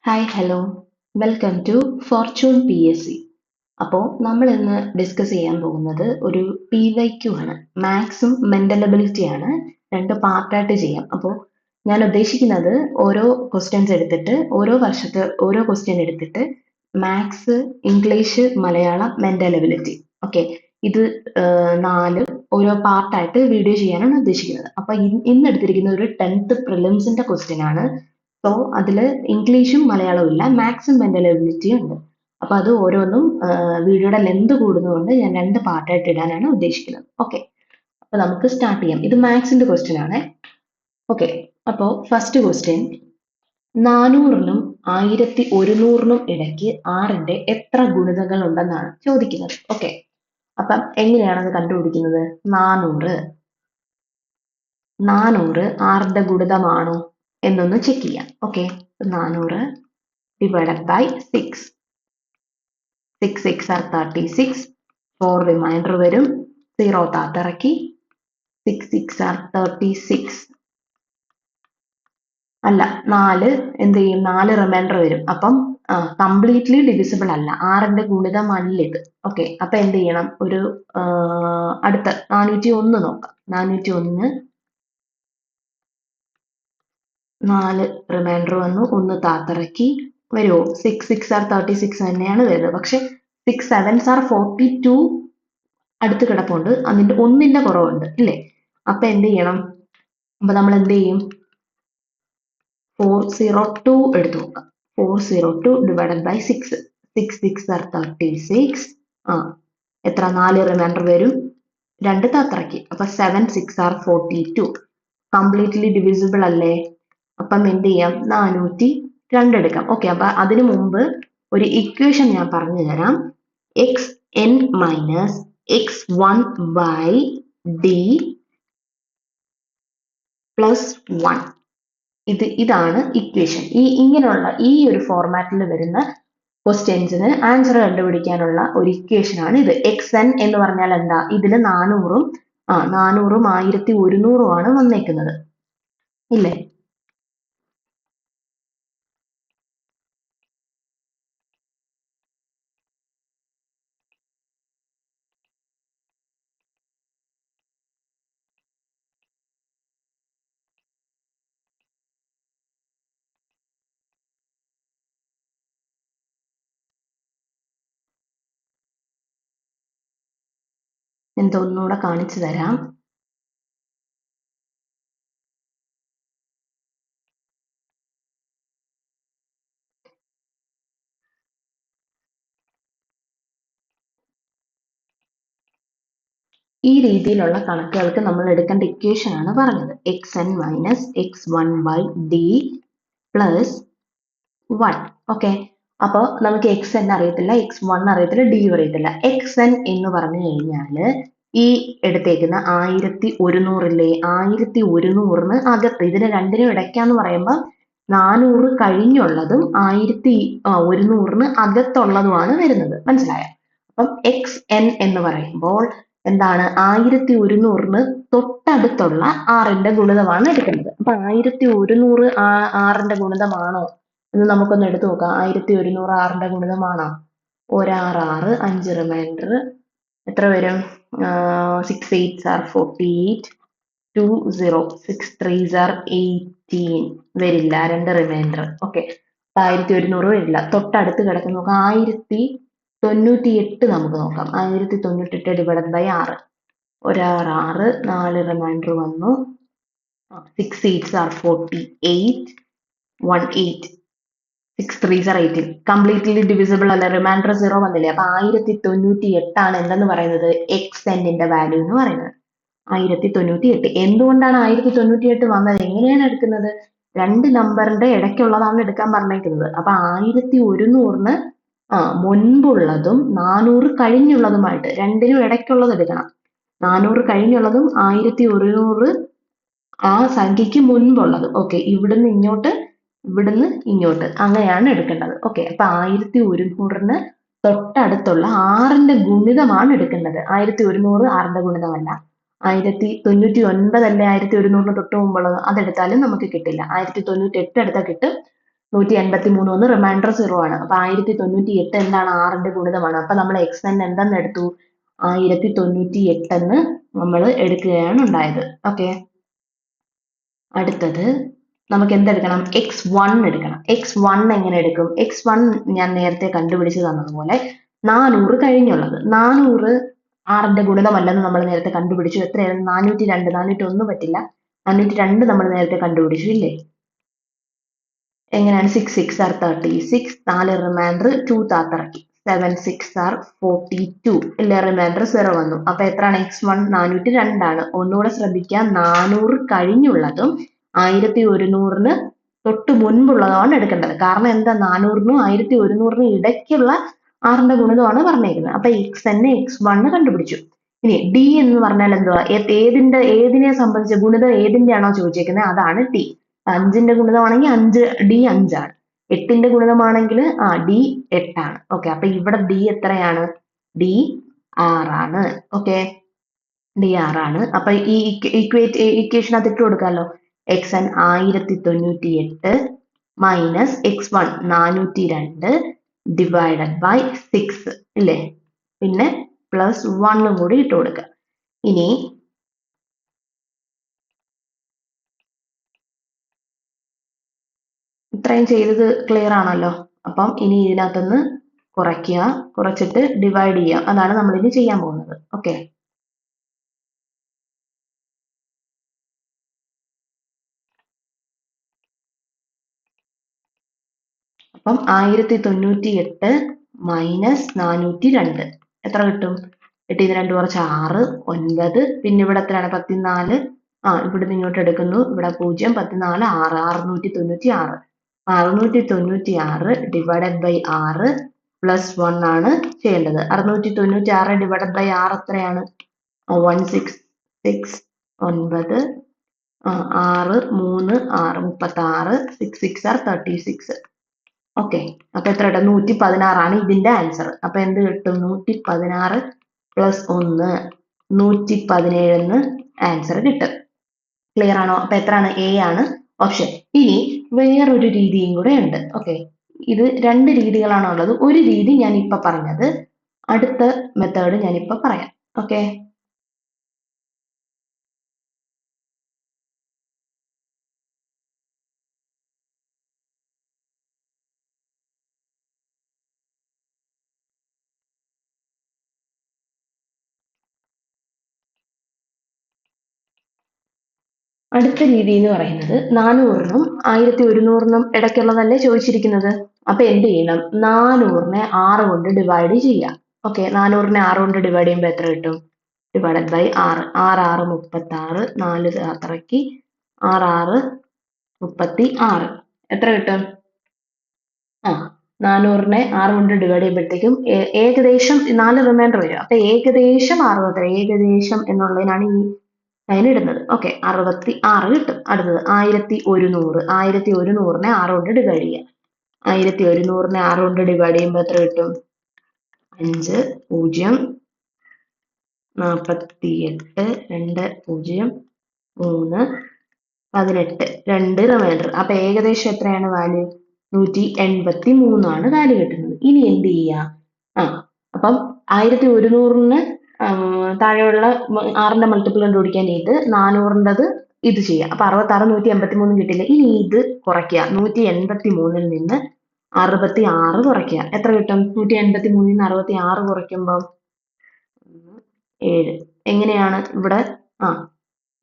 Hi hello welcome to fortune P S C. അപ്പോൾ നമ്മൾ ഇന്ന് ഡിസ്കസ് ചെയ്യാൻ പോകുന്നത് ഒരു PYQ ആണ്. മാത്സും മെൻ്റൽ എബിലിറ്റിയാണ്, രണ്ട് പാർട്ടായിട്ട് ചെയ്യാം. അപ്പോൾ ഞാൻ ഉദ്ദേശിക്കുന്നത് ഓരോ ക്വസ്റ്റ്യൻസ് എടുത്തിട്ട് ഓരോ വർഷത്തെ ഓരോ ക്വസ്റ്റ്യൻ എടുത്തിട്ട് maths, English, Malayalam, mental ability, okay, ഇത് നാല് ഓരോ പാർട്ടായിട്ട് വീഡിയോ ചെയ്യാനാണ് ഉദ്ദേശിക്കുന്നത്. അപ്പോൾ ഇന്ന് എടുത്തിരിക്കുന്ന ഒരു 10th പ്രിലിംസിൻ്റെ ക്വസ്റ്റ്യൻ ആണ്. സോ അതിൽ ഇംഗ്ലീഷും മലയാളവും ഇല്ല, മാത്സും മെൻ്റൽ എബിലിറ്റിയും ഉണ്ട്. അപ്പോൾ അത് ഓരോന്നും വീഡിയോയുടെ ലെന്ത് കൂടുന്നതുകൊണ്ട് ഞാൻ രണ്ട് പാർട്ടായിട്ട് ഇടാനാണ് ഉദ്ദേശിക്കുന്നത്. ഓക്കെ, അപ്പോൾ നമുക്ക് സ്റ്റാർട്ട് ചെയ്യാം. ഇത് മാത്സിന്റെ ക്വസ്റ്റ്യൻ ആണ്. ഓക്കെ, അപ്പോൾ ഫസ്റ്റ് ക്വസ്റ്റ്യൻ, 400നും 1100നും ഇടയ്ക്ക് ആറിന്റെ എത്ര ഗുണിതങ്ങൾ ഉണ്ടെന്നാണ് ചോദിക്കുന്നത്. ഓക്കെ, അപ്പം എങ്ങനെയാണത് കണ്ടുപിടിക്കുന്നത്? 400 ആറിന്റെ ഗുണിതമാണോ എന്നൊന്ന് ചെക്ക് ചെയ്യാം. Okay, 400 divided by 6, 6 6 are 36, 4 remainder വരും, 0 താത്തിറക്കി, 6 6 are 36, അല്ല 4 എന്ത് ചെയ്യും, 4 റിമൈൻഡർ വരും. അപ്പം കംപ്ലീറ്റ്ലി ഡിവിസിബിൾ അല്ല, ആറിന്റെ ഗുണിതം അല്ല ഇത്. ഓക്കെ, അപ്പൊ എന്ത് ചെയ്യണം, ഒരു അടുത്ത 401 നോക്കാം. 401, 4 റിമൈൻഡർ വന്നു, 1 താത്തിറക്കി, വരുമോ? 6 6 are 36 തന്നെയാണ് വരുന്നത്. പക്ഷെ 6 7s are 42 അടുത്ത് കിടപ്പുണ്ട്, അതിന്റെ ഒന്നിന്റെ കുറവുണ്ട് ഇല്ലേ? അപ്പൊ എന്ത് ചെയ്യണം, അപ്പൊ നമ്മൾ എന്ത് ചെയ്യും, 402 എടുത്തു നോക്കാം. 402 ഡിവൈഡഡ് ബൈ 6, 6 6 are 36, എത്ര, 4 റിമൈൻഡർ വരും, 2 താത്തിറക്കി, അപ്പൊ 7 6 are 42, കംപ്ലീറ്റ്ലി ഡിവിസിബിൾ അല്ലേ? അപ്പം എന്ത് ചെയ്യാം, 402 എടുക്കാം. ഓക്കെ, അപ്പൊ അതിനു മുമ്പ് ഒരു ഇക്വേഷൻ ഞാൻ പറഞ്ഞു തരാം. xn minus x1 by d plus 1, ഇതാണ് ഇക്വേഷൻ. ഇങ്ങനെയുള്ള ഈ ഒരു ഫോർമാറ്റിൽ വരുന്ന ക്വസ്റ്റ്യൻസിന് ആൻസർ കണ്ടുപിടിക്കാനുള്ള ഒരു ഇക്വേഷൻ ആണ് ഇത്. xn എന്ന് പറഞ്ഞാൽ എന്താ, ഇതിൽ 400ഉം 1100ഉം ആണ് വന്നേക്കുന്നത് ഇല്ലേ? ഒന്നുകൂടെ കാണിച്ചു തരാം. ഈ രീതിയിലുള്ള കണക്കുകൾക്ക് നമ്മൾ എടുക്കേണ്ട ഇക്വേഷൻ ആണ് പറഞ്ഞത്. xn minus x1 by D plus 1. Okay, അപ്പോൾ നമുക്ക് xn അറിയത്തില്ല, x1 അറിയത്തില്ല, d അറിയത്തില്ല. xn എന്ന് പറഞ്ഞു കഴിഞ്ഞാൽ ഈ എടുത്തേക്കുന്ന 1100 1100 അകത്ത്, ഇതിന് രണ്ടിനും ഇടയ്ക്കാന്ന് പറയുമ്പോൾ 400 കഴിഞ്ഞുള്ളതും 1100 അകത്തുള്ളതുമാണ് വരുന്നത്. മനസ്സിലായോ? അപ്പം xn എന്ന് പറയുമ്പോൾ എന്താണ്, 1100 തൊട്ടടുത്തുള്ള ആറിന്റെ ഗുണിതമാണ് എടുക്കുന്നത്. അപ്പൊ 1100 ആറിന്റെ ഗുണിതമാണോ എന്ന് നമുക്കൊന്ന് എടുത്തു നോക്കാം. 1100 ആറിന്റെ ഗുണിതമാണോ? 1 6 6, 5 റിമൈൻഡർ, എത്ര വരും? 6 8s are 48, 2 0, 6 3s are 18, വരില്ല, 2 റിമൈൻഡർ. ഓക്കെ, 1100 വരില്ല. തൊട്ടടുത്ത് കിടക്കുന്ന നോക്കാം, 1098 നമുക്ക് നോക്കാം. 1098 ഡിവൈഡഡ് ബൈ 6, 1 6 6, 4 റിമൈൻഡർ വന്നു, 6 8s are 48, 1 8, 6 3s are 18, completely divisible അല്ല, റിമൈൻഡർ 0 വന്നില്ലേ? അപ്പൊ 1098 ആണ് എന്തെന്ന് പറയുന്നത്, xnന്റെ വാല്യൂ എന്ന് പറയുന്നത്. 1098. എന്തുകൊണ്ടാണ് 1098 വന്നത്? എങ്ങനെയാണ് എടുക്കുന്നത്? രണ്ട് നമ്പറിന്റെ ഇടയ്ക്കുള്ളതാണ് എടുക്കാൻ പറഞ്ഞേക്കുന്നത്. അപ്പൊ 1100 മുൻപുള്ളതും 400 കഴിഞ്ഞുള്ളതുമായിട്ട് രണ്ടിനും ഇടയ്ക്കുള്ളത് എടുക്കണം. 400 കഴിഞ്ഞുള്ളതും 1100 ആ സംഖ്യക്ക് മുൻപുള്ളതും. ഓക്കെ, ഇവിടുന്ന് ഇങ്ങോട്ട്, ഇവിടുന്ന് ഇങ്ങോട്ട്, അങ്ങനെയാണ് എടുക്കേണ്ടത്. ഓക്കെ, അപ്പൊ 1100 തൊട്ടടുത്തുള്ള ആറിന്റെ ഗുണിതമാണ് എടുക്കേണ്ടത്. 1100 ആറിന്റെ ഗുണിതമല്ല. 1099 അല്ലേ 1100 തൊട്ട് മുമ്പുള്ളത്, അതെടുത്താലും നമുക്ക് കിട്ടില്ല. 1098 എടുത്താൽ കിട്ടും. 183 ഒന്ന് റിമൈൻഡർ 0 ആണ്. അപ്പൊ 1098 എന്താണ് 6ന്റെ ഗുണിതമാണ്. അപ്പൊ നമ്മൾ xn എന്തെന്ന് എടുത്തു? 1098 എന്ന് നമ്മൾ എടുക്കുകയാണ് ഉണ്ടായത്. ഓക്കെ, അടുത്തത് നമുക്ക് എന്തെടുക്കണം? x1 എടുക്കണം. x1 എങ്ങനെ എടുക്കും? x1 ഞാൻ നേരത്തെ കണ്ടുപിടിച്ച് തന്നതുപോലെ 400 കഴിഞ്ഞുള്ളത്. 400 6ന്റെ ഗുണിതമല്ലെന്ന് നമ്മൾ നേരത്തെ കണ്ടുപിടിച്ചു. എത്രയായിരുന്നു? 402. 401 പറ്റില്ല, 402 നമ്മൾ നേരത്തെ കണ്ടുപിടിച്ചു ഇല്ലേ? എങ്ങനെയാണ്? 6 6 are 36, 4 റിമൈൻഡർ 2 താത്തിറക്കി, 7 6 are 42 ഇല്ലേ? റിമൈൻഡർ 0 വന്നു. അപ്പൊ എത്രയാണ്? x1 402 ആണ്. ഒന്നുകൂടെ ശ്രദ്ധിക്കാം, 400 കഴിഞ്ഞുള്ളതും 1100 തൊട്ട് മുൻപുള്ളതാണ് എടുക്കേണ്ടത്. കാരണം എന്താ? 400നും 1100നും ഇടയ്ക്കുള്ള 6ന്റെ ഗുണിതമാണ് പറഞ്ഞേക്കുന്നത്. അപ്പൊ xn x1 കണ്ടുപിടിച്ചു. ഇനി d എന്ന് പറഞ്ഞാൽ എന്തുവാ? ഏതിനെ സംബന്ധിച്ച ഗുണിതം ഏതിന്റെ ആണോ ചോദിച്ചേക്കുന്നത് അതാണ് d. 5ന്റെ ഗുണിതമാണെങ്കിൽ 5d 5 ആണ്. 8ന്റെ ഗുണിതമാണെങ്കിൽ d 8 ആണ്. ഓക്കെ, അപ്പൊ ഇവിടെ d എത്രയാണ്? d 6 ആണ്. ഓക്കെ, d 6 ആണ്. അപ്പൊ ഈ ഇക്വേഷൻ അത് ഇട്ട് കൊടുക്കാമല്ലോ. xn 1098 minus x1 402 divided by 6 ഇല്ലേ? പിന്നെ പ്ലസ് 1 കൂടി ഇട്ട് കൊടുക്കുക. ഇനി ഇത്രയും ചെയ്തത് ക്ലിയർ ആണല്ലോ. അപ്പം ഇനി ഇതിനകത്തുനിന്ന് കുറയ്ക്കുക, കുറച്ചിട്ട് ഡിവൈഡ് ചെയ്യുക. അതാണ് നമ്മൾ ഇനി ചെയ്യാൻ പോകുന്നത്. ഓക്കെ, അപ്പം 1098 മൈനസ് 402 എത്ര കിട്ടും? 8 2 കുറച്ച് 6 9, പിന്നെ ഇവിടെ എത്രയാണ്? 14. ഇവിടുന്ന് ഇങ്ങോട്ട് എടുക്കുന്നു, ഇവിടെ 0 14 6 696. 696 ഡിവൈഡഡ് ബൈ 6 പ്ലസ് 1 ആണ് ചെയ്യേണ്ടത്. 696 ഡിവൈഡഡ് ബൈ 6 എത്രയാണ്? 166 9 6 3 6 36 6 6 are 36. ഓക്കെ, അപ്പൊ എത്ര കിട്ടും? 116 ആണ് ഇതിന്റെ ആൻസർ. അപ്പൊ എന്ത് കിട്ടും? 116 പ്ലസ് 1 117 ആൻസർ കിട്ടും. ക്ലിയർ ആണോ? അപ്പൊ എത്രയാണ്? എ ആണ് ഓപ്ഷൻ. ഇനി വേറൊരു രീതിയും കൂടെ ഉണ്ട്. ഓക്കെ, ഇത് 2 രീതികളാണ് ഉള്ളത്. ഒരു രീതി ഞാൻ ഇപ്പൊ പറഞ്ഞത്, അടുത്ത മെത്തേഡ് ഞാൻ ഇപ്പൊ പറയാം. ഓക്കെ, അടുത്ത രീതി എന്ന് പറയുന്നത് 400നും 1100നും ഇടയ്ക്കുള്ളതല്ലേ ചോദിച്ചിരിക്കുന്നത്. അപ്പൊ എന്ത് ചെയ്യണം? 400നെ 6 കൊണ്ട് ഡിവൈഡ് ചെയ്യാം. ഓക്കെ, 400നെ 6 കൊണ്ട് ഡിവൈഡ് ചെയ്യുമ്പോൾ എത്ര കിട്ടും? ഡിവൈഡഡ് ബൈ 6 6 6 36 4 അത്രയ്ക്ക് 6 6 36 എത്ര കിട്ടും? 400നെ 6 കൊണ്ട് ഡിവൈഡ് ചെയ്യുമ്പോഴത്തേക്കും ഏകദേശം 4 റിമൈൻഡർ വരും. അപ്പൊ ഏകദേശം 60, ഏകദേശം എന്നുള്ളതിനാണ് ഈ ലൈൻ ഇടുന്നത്. ഓക്കെ, 66 കിട്ടും. അടുത്തത് 1100. 1100നെ 6 കൊണ്ട് ഡിവൈഡ് ചെയ്യാം. 1100നെ 6 കൊണ്ട് ഡിവൈഡ് ചെയ്യുമ്പോൾ എത്ര കിട്ടും? 5 0 48 2 0 3 18 2 റിമൈൻഡർ. അപ്പൊ ഏകദേശം എത്രയാണ് വാല്യൂ? 183 ആണ് വാല്യൂ കിട്ടുന്നത്. ഇനി എന്ത് ചെയ്യാം? അപ്പം 1100ന് താഴെയുള്ള 6ന്റെ മൾട്ടിപ്പിൾ കണ്ടുപിടിക്കാനായിട്ട് 400ൻ്റെത് ഇത് ചെയ്യാം. അപ്പൊ 66 183 കിട്ടില്ല. ഇനി ഇത് കുറയ്ക്കുക. 183ൽ നിന്ന് 66 കുറയ്ക്കുക. എത്ര കിട്ടും? 183ൽ നിന്ന് 66 കുറയ്ക്കുമ്പോൾ 7. എങ്ങനെയാണ്? ഇവിടെ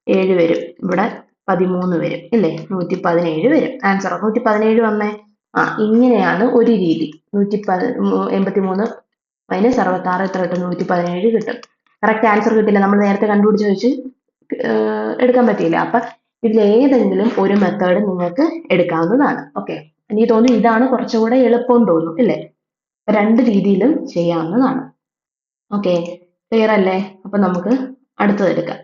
7 വരും, ഇവിടെ 13 വരും ഇല്ലേ? 117 വരും. ആൻസർ 117 വന്നേ. ഇങ്ങനെയാണ് ഒരു രീതി. 183 മൈനസ് 66 എത്ര കിട്ടും? 117 കിട്ടും. കറക്റ്റ് ആൻസർ കിട്ടില്ല, നമ്മൾ നേരത്തെ കണ്ടുപിടിച്ച് വെച്ച് എടുക്കാൻ പറ്റിയില്ല. അപ്പൊ ഇതിലേതെങ്കിലും ഒരു മെത്തേഡ് നിങ്ങൾക്ക് എടുക്കാവുന്നതാണ്. ഓക്കെ, എനിക്ക് തോന്നുന്നു ഇതാണ് കുറച്ചുകൂടെ എളുപ്പം തോന്നും ഇല്ലേ? 2 രീതിയിലും ചെയ്യാവുന്നതാണ്. ഓക്കെ, ക്ലിയർ അല്ലേ? അപ്പൊ നമുക്ക് അടുത്തത് എടുക്കാം.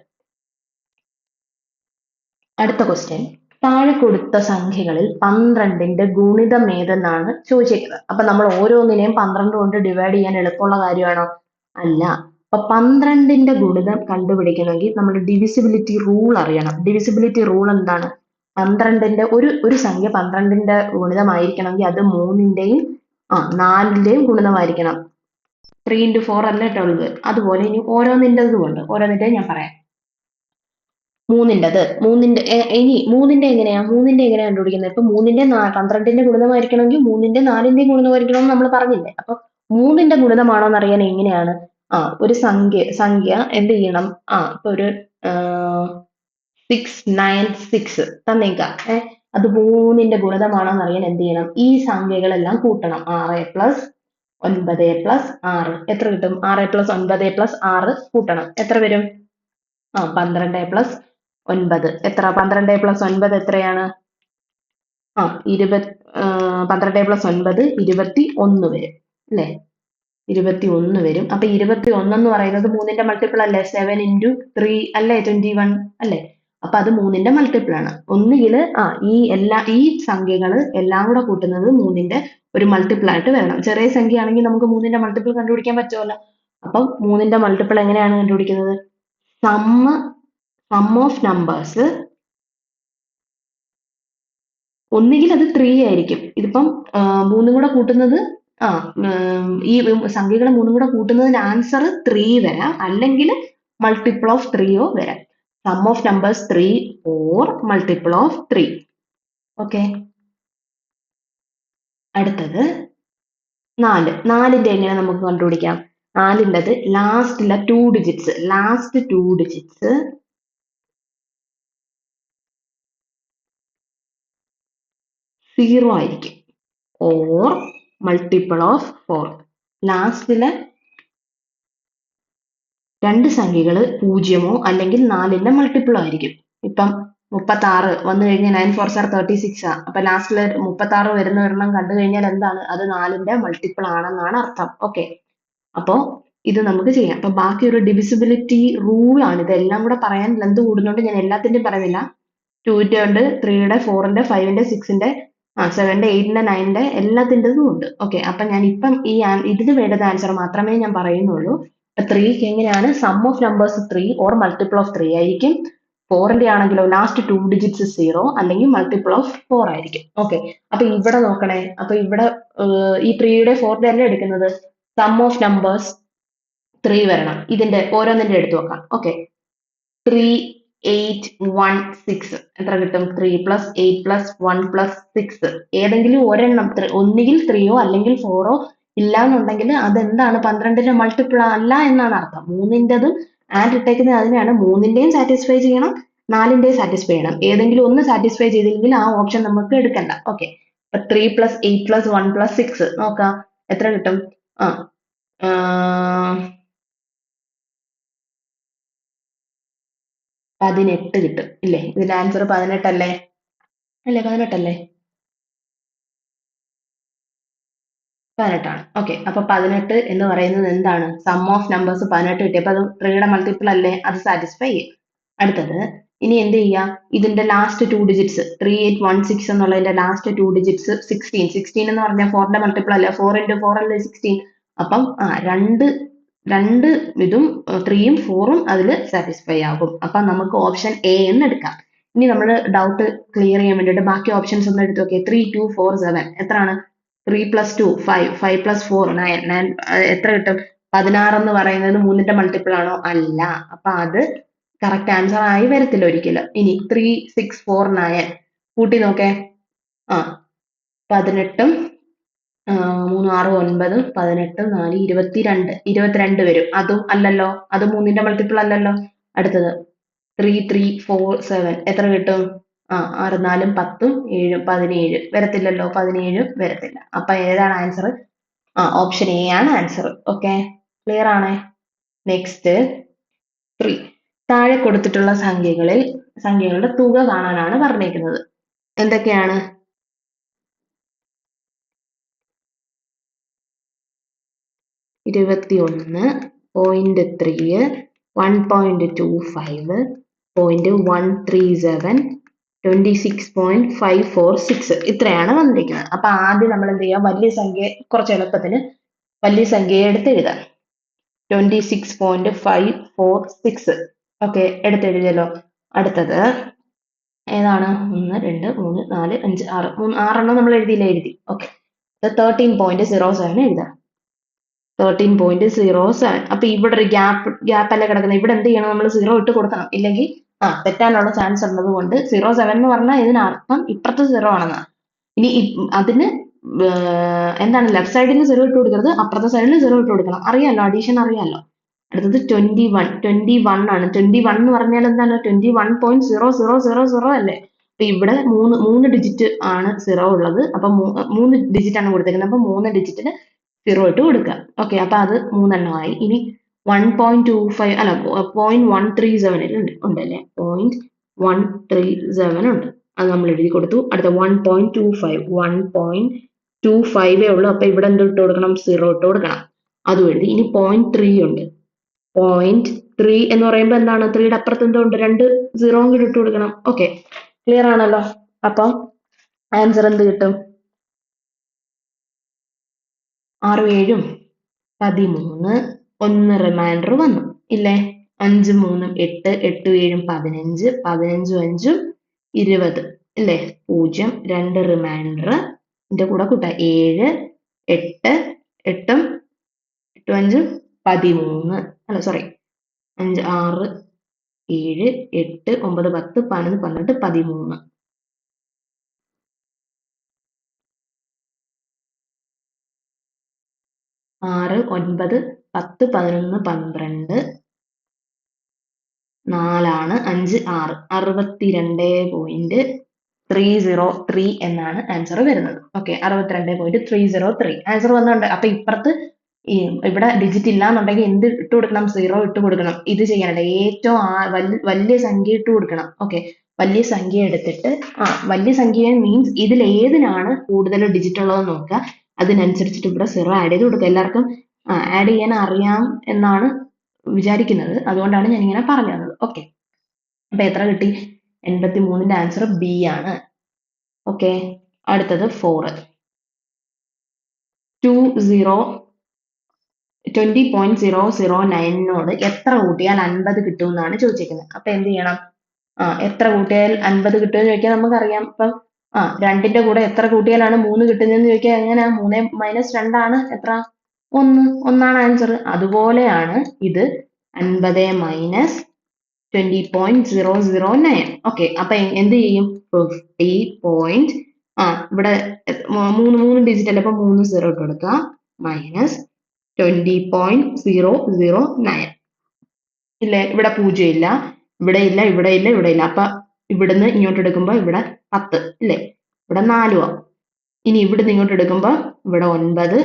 അടുത്ത ക്വസ്റ്റ്യൻ, താഴെ കൊടുത്ത സംഖ്യകളിൽ 12ന്റെ ഗുണിതം ഏതെന്നാണ് ചോദിച്ചേക്കുന്നത്. അപ്പൊ നമ്മൾ ഓരോന്നിനെയും 12 കൊണ്ട് ഡിവൈഡ് ചെയ്യാൻ എളുപ്പമുള്ള കാര്യമാണോ? അല്ല. അപ്പൊ 12ന്റെ ഗുണിതം കണ്ടുപിടിക്കണമെങ്കിൽ നമ്മൾ ഡിവിസിബിലിറ്റി റൂൾ അറിയണം. ഡിവിസിബിലിറ്റി റൂൾ എന്താണ്? 12ന്റെ ഒരു സംഖ്യ 12ന്റെ ഗുണിതമായിരിക്കണമെങ്കിൽ അത് 3ന്റെയും 4ന്റെയും ഗുണിതമായിരിക്കണം. 3 into 4 അല്ലേ 12. അതുപോലെ ഇനി ഓരോന്നിൻ്റെതും ഉണ്ട്. ഓരോന്നിൻ്റെയും ഞാൻ പറയാം. മൂന്നിൻ്റെത് ഇനി മൂന്നിന്റെ എങ്ങനെയാ കണ്ടുപിടിക്കുന്നത്? ഇപ്പൊ 12ന്റെ ഗുണിതമായിരിക്കണമെങ്കിൽ 3ന്റെ 4ന്റെയും ഗുണിതമായിരിക്കണം എന്ന് നമ്മൾ പറഞ്ഞില്ലേ. അപ്പൊ 3ന്റെ ഗുണിതമാണോ എന്ന് അറിയാൻ എങ്ങനെയാണ്? ഒരു സംഖ്യ എന്ത് ചെയ്യണം? ഇപ്പൊ ഒരു 696 തന്നേക്കാം. അത് 3ന്റെ ഗുണിതമാണോ എന്ന് അറിയാൻ എന്ത് ചെയ്യണം? ഈ സംഖ്യകളെല്ലാം കൂട്ടണം. 6 പ്ലസ് 9 പ്ലസ് 6 എത്ര കിട്ടും? 6 പ്ലസ് 9 പ്ലസ് 6 കൂട്ടണം. എത്ര വരും? 12 പ്ലസ് 9 എത്ര? 12 പ്ലസ് 9 എത്രയാണ്? 12 പ്ലസ് 9 21 വരും അല്ലേ? 21 വരും. അപ്പൊ 21 എന്ന് പറയുന്നത് 3ന്റെ മൾട്ടിപ്പിൾ അല്ലേ? 7 into 3 അല്ലേ? 21 അല്ലേ? അപ്പൊ അത് 3ന്റെ മൾട്ടിപ്പിൾ ആണ്. ഒന്നുകിൽ ഈ സംഖ്യകള് എല്ലാം കൂടെ കൂട്ടുന്നത് 3ന്റെ ഒരു മൾട്ടിപ്പിൾ ആയിട്ട് വരണം. ചെറിയ സംഖ്യ ആണെങ്കിൽ നമുക്ക് 3ന്റെ മൾട്ടിപ്പിൾ കണ്ടുപിടിക്കാൻ പറ്റുമല്ലോ. അപ്പം 3ന്റെ മൾട്ടിപ്പിൾ എങ്ങനെയാണ് കണ്ടുപിടിക്കുന്നത്? സം ഓഫ് നമ്പേഴ്സ് ഒന്നുകിൽ അത് 3 ആയിരിക്കും. ഇതിപ്പം 3 കൂടെ കൂട്ടുന്നത് ഈ സംഖ്യകൾ 3 കൂടെ കൂട്ടുന്നതിന് ആൻസർ 3 വരാം, അല്ലെങ്കിൽ മൾട്ടിപ്പിൾ ഓഫ് 3 വരാം. Sum of numbers 3 or multiple of 3. Okay, അടുത്തത് 4. 4ന്റെ എങ്ങനെ നമുക്ക് കണ്ടുപിടിക്കാം? 4ൻ്റെത് ലാസ്റ്റ് 2 ഡിജിറ്റ്സ് 0 ആയിരിക്കും. Or multiple of 4. ലാസ്റ്റിലെ രണ്ട് സംഖ്യകൾ 0 അല്ലെങ്കിൽ 4ന്റെ മൾട്ടിപ്പിളോ ആയിരിക്കും. ഇപ്പം 36 വന്നു കഴിഞ്ഞാൽ 9 4 36 അപ്പൊ ലാസ്റ്റില് 36 വരുന്ന ഒരെണ്ണം കണ്ടു കഴിഞ്ഞാൽ എന്താണ്? അത് 4ന്റെ മൾട്ടിപ്പിൾ ആണെന്നാണ് അർത്ഥം. ഓക്കെ, അപ്പോ ഇത് നമുക്ക് ചെയ്യാം. അപ്പൊ ബാക്കി ഒരു ഡിവിസിബിലിറ്റി റൂൾ ആണ്. ഇതെല്ലാം കൂടെ പറയാൻ ലെന്ത് കൂടുന്നുണ്ട്, ഞാൻ എല്ലാത്തിന്റെയും പറയുന്നില്ല. 2ന്റെ ഉണ്ട്, 3യുടെ, 4ന്റെ, 5ന്റെ, 6ന്റെ, 7ന്റെ, 8ന്റെ, 9ന്റെ എല്ലാത്തിൻ്റെതും ഉണ്ട്. ഓക്കെ, അപ്പൊ ഞാൻ ഇപ്പം ഇതിന് വേണ്ടത് ആൻസർ മാത്രമേ ഞാൻ പറയുന്നുള്ളൂ. 3ക്ക് എങ്ങനെയാണ്? Sum of numbers 3 or multiple of 3 ആയിരിക്കും. 4ന്റെ ആണെങ്കിലോ ലാസ്റ്റ് 2 ഡിജിറ്റ്സ് 0 അല്ലെങ്കിൽ മൾട്ടിപ്പിൾ ഓഫ് 4 ആയിരിക്കും. ഓക്കെ, അപ്പൊ ഇവിടെ നോക്കണേ. അപ്പൊ ഇവിടെ ഈ 3യുടെ 4ന്റെ അല്ലേ എടുക്കുന്നത്? സം ഓഫ് നമ്പേഴ്സ് 3 വരണം. ഇതിന്റെ ഓരോന്നിന്റെ എടുത്തു നോക്കാം. ഓക്കെ, 3 8 1 6 എത്ര കിട്ടും? 3 പ്ലസ് 8 പ്ലസ് 1 പ്ലസ് 6. ഏതെങ്കിലും ഒരെണ്ണം ഒന്നുകിൽ 3 അല്ലെങ്കിൽ 4 ഇല്ല എന്നുണ്ടെങ്കിൽ അതെന്താണ്? 12ന്റെ മൾട്ടിപ്പിൾ അല്ല എന്നാണ് അർത്ഥം. 3ന്റെതും ആൻഡ് ഇട്ടേക്കുന്നത് അതിനാണ്. 3ന്റെയും സാറ്റിസ്ഫൈ ചെയ്യണം, 4ന്റെയും സാറ്റിസ്ഫൈ ചെയ്യണം. ഏതെങ്കിലും ഒന്ന് സാറ്റിസ്ഫൈ ചെയ്തില്ലെങ്കിൽ ആ ഓപ്ഷൻ നമുക്ക് എടുക്കണ്ട. ഓക്കെ, 3 പ്ലസ് 8 പ്ലസ് 1 പ്ലസ് 6 നോക്കാം എത്ര കിട്ടും? 18 കിട്ടും ഇല്ലേ? ഇതിന്റെ ആൻസർ 18 അല്ലേ? 18 ആണ്. ഓക്കെ, അപ്പൊ 18 എന്ന് പറയുന്നത് എന്താണ്? സം ഓഫ് നമ്പേഴ്സ് 18 കിട്ടി. അപ്പൊ അത് 3യുടെ മൾട്ടിപ്പിൾ അല്ലേ? അത് സാറ്റിസ്ഫൈ ചെയ്യും. അടുത്തത് ഇനി എന്ത് ചെയ്യാം? ഇതിന്റെ ലാസ്റ്റ് 2 ഡിജിറ്റ്സ് 3816 എന്നുള്ളതിന്റെ ലാസ്റ്റ് 2 ഡിജിറ്റ്സ് 16 എന്ന് പറഞ്ഞാൽ 4ന്റെ മൾട്ടിപ്പിൾ അല്ലേ? 4 into 4 അല്ലേ 16. അപ്പം രണ്ട് ഇതും 3യും 4ഉം അതിൽ സാറ്റിസ്ഫൈ ആകും. അപ്പൊ നമുക്ക് ഓപ്ഷൻ എ എന്ന് എടുക്കാം. ഇനി നമ്മൾ ഡൗട്ട് ക്ലിയർ ചെയ്യാൻ വേണ്ടിയിട്ട് ബാക്കി ഓപ്ഷൻസ് ഒന്ന് എടുത്ത് നോക്കിയേ. 3 2 4 7 എത്രയാണ്? 3 plus 2 5 5 plus 4 9 എത്ര കിട്ടും? 16 എന്ന് പറയുന്നത് 3ന്റെ മൾട്ടിപ്പിൾ ആണോ? അല്ല. അപ്പൊ അത് കറക്റ്റ് ആൻസർ ആയി വരത്തില്ല ഒരിക്കലും. ഇനി 3 6 4 9 കൂട്ടി നോക്കേ. 18 3 6 9 18 4 22 വരും. അതും അല്ലല്ലോ, അത് 3ന്റെ മൾട്ടിപ്പിൾ അല്ലല്ലോ. അടുത്തത് 3 3 4 7 എത്ര കിട്ടും? 6 4 10 7 17 വരത്തില്ലല്ലോ. 17 വരത്തില്ല. അപ്പൊ ഏതാണ് ആൻസർ? ഓപ്ഷൻ എ ആണ് ആൻസർ. ഓക്കെ, ക്ലിയർ ആണേ? നെക്സ്റ്റ് 3. താഴെ കൊടുത്തിട്ടുള്ള സംഖ്യകളുടെ തുക കാണാനാണ് പറഞ്ഞേക്കുന്നത്. എന്തൊക്കെയാണ്? 21.3 1.25 0.137 26.546 ഇത്രയാണ് വന്നിരിക്കുന്നത്. അപ്പൊ ആദ്യം നമ്മൾ എന്ത് ചെയ്യാം? വലിയ സംഖ്യ, കുറച്ച് എളുപ്പത്തിന് വലിയ സംഖ്യയെ എടുത്ത് എഴുതാം. 26.546. ഓക്കെ, എടുത്തെഴുതിയല്ലോ. അടുത്തത് ഏതാണ്? 1 2 3 4 5 6 6 നമ്മൾ എഴുതി. ഓക്കെ, 13.07 എഴുതാം. 13.07. അപ്പൊ ഇവിടെ ഒരു ഗ്യാപ്പ് അല്ല കിടക്കുന്നത്. ഇവിടെ എന്ത് ചെയ്യണം? നമ്മൾ 0 ഇട്ട് കൊടുക്കണം. ഇല്ലെങ്കിൽ തെറ്റാനുള്ള ചാൻസ് ഉള്ളത് കൊണ്ട് 0.7 എന്ന് പറഞ്ഞാൽ ഇതിനർത്ഥം ഇപ്പുറത്ത് 0 ആണെന്നാണ്. ഇനി അതിന് എന്താണ് ലെഫ്റ്റ് സൈഡിൽ 0 ഇട്ട് കൊടുക്കരുത്, അപ്പുറത്തെ സൈഡിൽ 0 ഇട്ട് കൊടുക്കണം. അറിയാലോ, അഡീഷൻ അറിയാലോ. അടുത്തത് 21 ആണ്. 21 എന്ന് പറഞ്ഞാൽ എന്താണ്? 21.0000 അല്ലേ? അപ്പൊ ഇവിടെ മൂന്ന് ഡിജിറ്റ് ആണ് 0 ഉള്ളത്. അപ്പൊ 3 ഡിജിറ്റ് ആണ് കൊടുത്തേക്കുന്നത്. അപ്പൊ 3 ഡിജിറ്റിന് 0 ഇട്ട് കൊടുക്കുക. ഓക്കെ, അപ്പൊ അത് 3 എണ്ണമായി. ഇനി 1.25 അല്ല 0.137 ഉണ്ടല്ലേ? 0.137 ഉണ്ട്. അത് നമ്മൾ എഴുതി കൊടുത്തു. അടുത്ത 1.25 ഉള്ളൂ. അപ്പൊ ഇവിടെ എന്ത് ഇട്ട് കൊടുക്കണം? 0 ഇട്ട് കൊടുക്കണം. അതും എഴുതി. ഇനി 0.3 ഉണ്ട്. 0.3 എന്ന് പറയുമ്പോൾ എന്താണ്? 3യുടെ അപ്പുറത്ത് എന്തോ ഉണ്ട്? 2 0 കൂടി ഇട്ട് കൊടുക്കണം. ഓക്കെ, ക്ലിയർ ആണല്ലോ? അപ്പൊ ആൻസർ എന്ത് കിട്ടും? 6 7 13, 1 റിമൈൻഡർ വന്നു ഇല്ലേ? 5 3 8, 8 7 15, 15 5 20 ഇല്ലേ? 0 2 റിമൈൻഡർ, ഇതിന്റെ കൂടെ കൂട്ടാം 7 8 8 8 5 13, അല്ല സോറി 5 6 7 8 9 10 11 12 13. 6 9 10 11 12 4 5 6 62.303 എന്നാണ് ആൻസർ വരുന്നത്. ഓക്കെ, 62.303 ആൻസർ വന്നിട്ടുണ്ട്. അപ്പൊ ഇപ്പുറത്ത് ഇവിടെ ഡിജിറ്റ് ഇല്ല എന്നുണ്ടെങ്കിൽ എന്ത് ഇട്ട് കൊടുക്കണം? 0 ഇട്ട് കൊടുക്കണം. ഇത് ചെയ്യാനായിട്ട് ഏറ്റവും വലിയ സംഖ്യ ഇട്ട് കൊടുക്കണം. ഓക്കെ, വലിയ സംഖ്യ എടുത്തിട്ട് വലിയ സംഖ്യ മീൻസ് ഇതിൽ ഏതിനാണ് കൂടുതൽ ഡിജിറ്റ് ഉള്ളത് നോക്കുക. അതിനനുസരിച്ചിട്ട് ഇവിടെ 0 ആഡ് ചെയ്ത് കൊടുക്കുക. എല്ലാവർക്കും ആഡ് ചെയ്യാൻ അറിയാം എന്നാണ് വിചാരിക്കുന്നത്. അതുകൊണ്ടാണ് ഞാൻ ഇങ്ങനെ പറഞ്ഞു തന്നത്. ഓക്കെ, അപ്പൊ എത്ര കിട്ടി? 83ന്റെ ആൻസർ ബി ആണ്. ഓക്കെ, അടുത്തത് 4. 20.009 എത്ര കൂട്ടിയാൽ 50 കിട്ടും എന്നാണ് ചോദിച്ചിരിക്കുന്നത്. അപ്പൊ എന്ത് ചെയ്യണം? എത്ര കൂട്ടിയാൽ 50 കിട്ടുമെന്ന് ചോദിക്കാൻ നമുക്കറിയാം. ഇപ്പം 2ന്റെ കൂടെ എത്ര കൂട്ടിയാലാണ് 3 കിട്ടുന്നതെന്ന് ചോദിക്കാൻ എങ്ങനെയാ? 3 - 2 ആണ് എത്ര? 1. 1 ആൻസർ. അതുപോലെയാണ് ഇത് 50 - 20.009. ഓക്കെ, അപ്പൊ എന്ത് ചെയ്യും? 50. ഇവിടെ മൂന്ന് ഡിജിറ്റ് അല്ലേ? അപ്പൊ 3 0 ഇട്ട് കൊടുക്കുക. -20.009 ഇല്ലേ? ഇവിടെ 0 ഇല്ല, ഇവിടെ ഇല്ല, ഇവിടെ ഇല്ല, ഇവിടെ ഇല്ല. അപ്പൊ ഇവിടുന്ന് ഇങ്ങോട്ട് എടുക്കുമ്പോ ഇവിടെ 10 ഇല്ലേ? ഇവിടെ 4 ആവും. ഇനി ഇവിടുന്ന് ഇങ്ങോട്ട് എടുക്കുമ്പോ ഇവിടെ 9.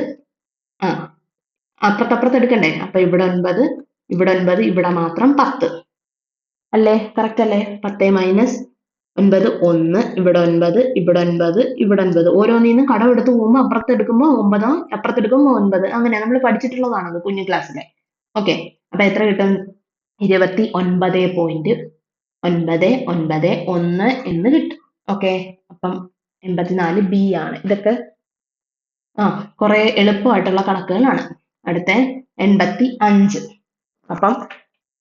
അപ്പുറത്തപ്പുറത്ത് എടുക്കണ്ടേ? അപ്പൊ ഇവിടെ 9, ഇവിടെ 9, ഇവിടെ മാത്രം 10 അല്ലേ? കറക്റ്റ് അല്ലേ? 10 - 9 1, ഇവിടെ 9, ഇവിടെ 9, ഇവിടെ 9. ഓരോന്നിന്നും കടം എടുത്ത് പോകുമ്പോൾ അപ്പുറത്തെടുക്കുമ്പോൾ 9, അപ്പുറത്തെടുക്കുമ്പോൾ 9. അങ്ങനെ നമ്മൾ പഠിച്ചിട്ടുള്ളതാണത് കുഞ്ഞു ക്ലാസ്സിലെ. ഓക്കെ, അപ്പൊ എത്ര കിട്ടും? 29.991 എന്ന് കിട്ടും. ഓക്കെ, അപ്പം 84 ബി ആണ്. ഇതൊക്കെ കുറെ എളുപ്പമായിട്ടുള്ള കണക്കുകളാണ്. അടുത്ത 85. അപ്പം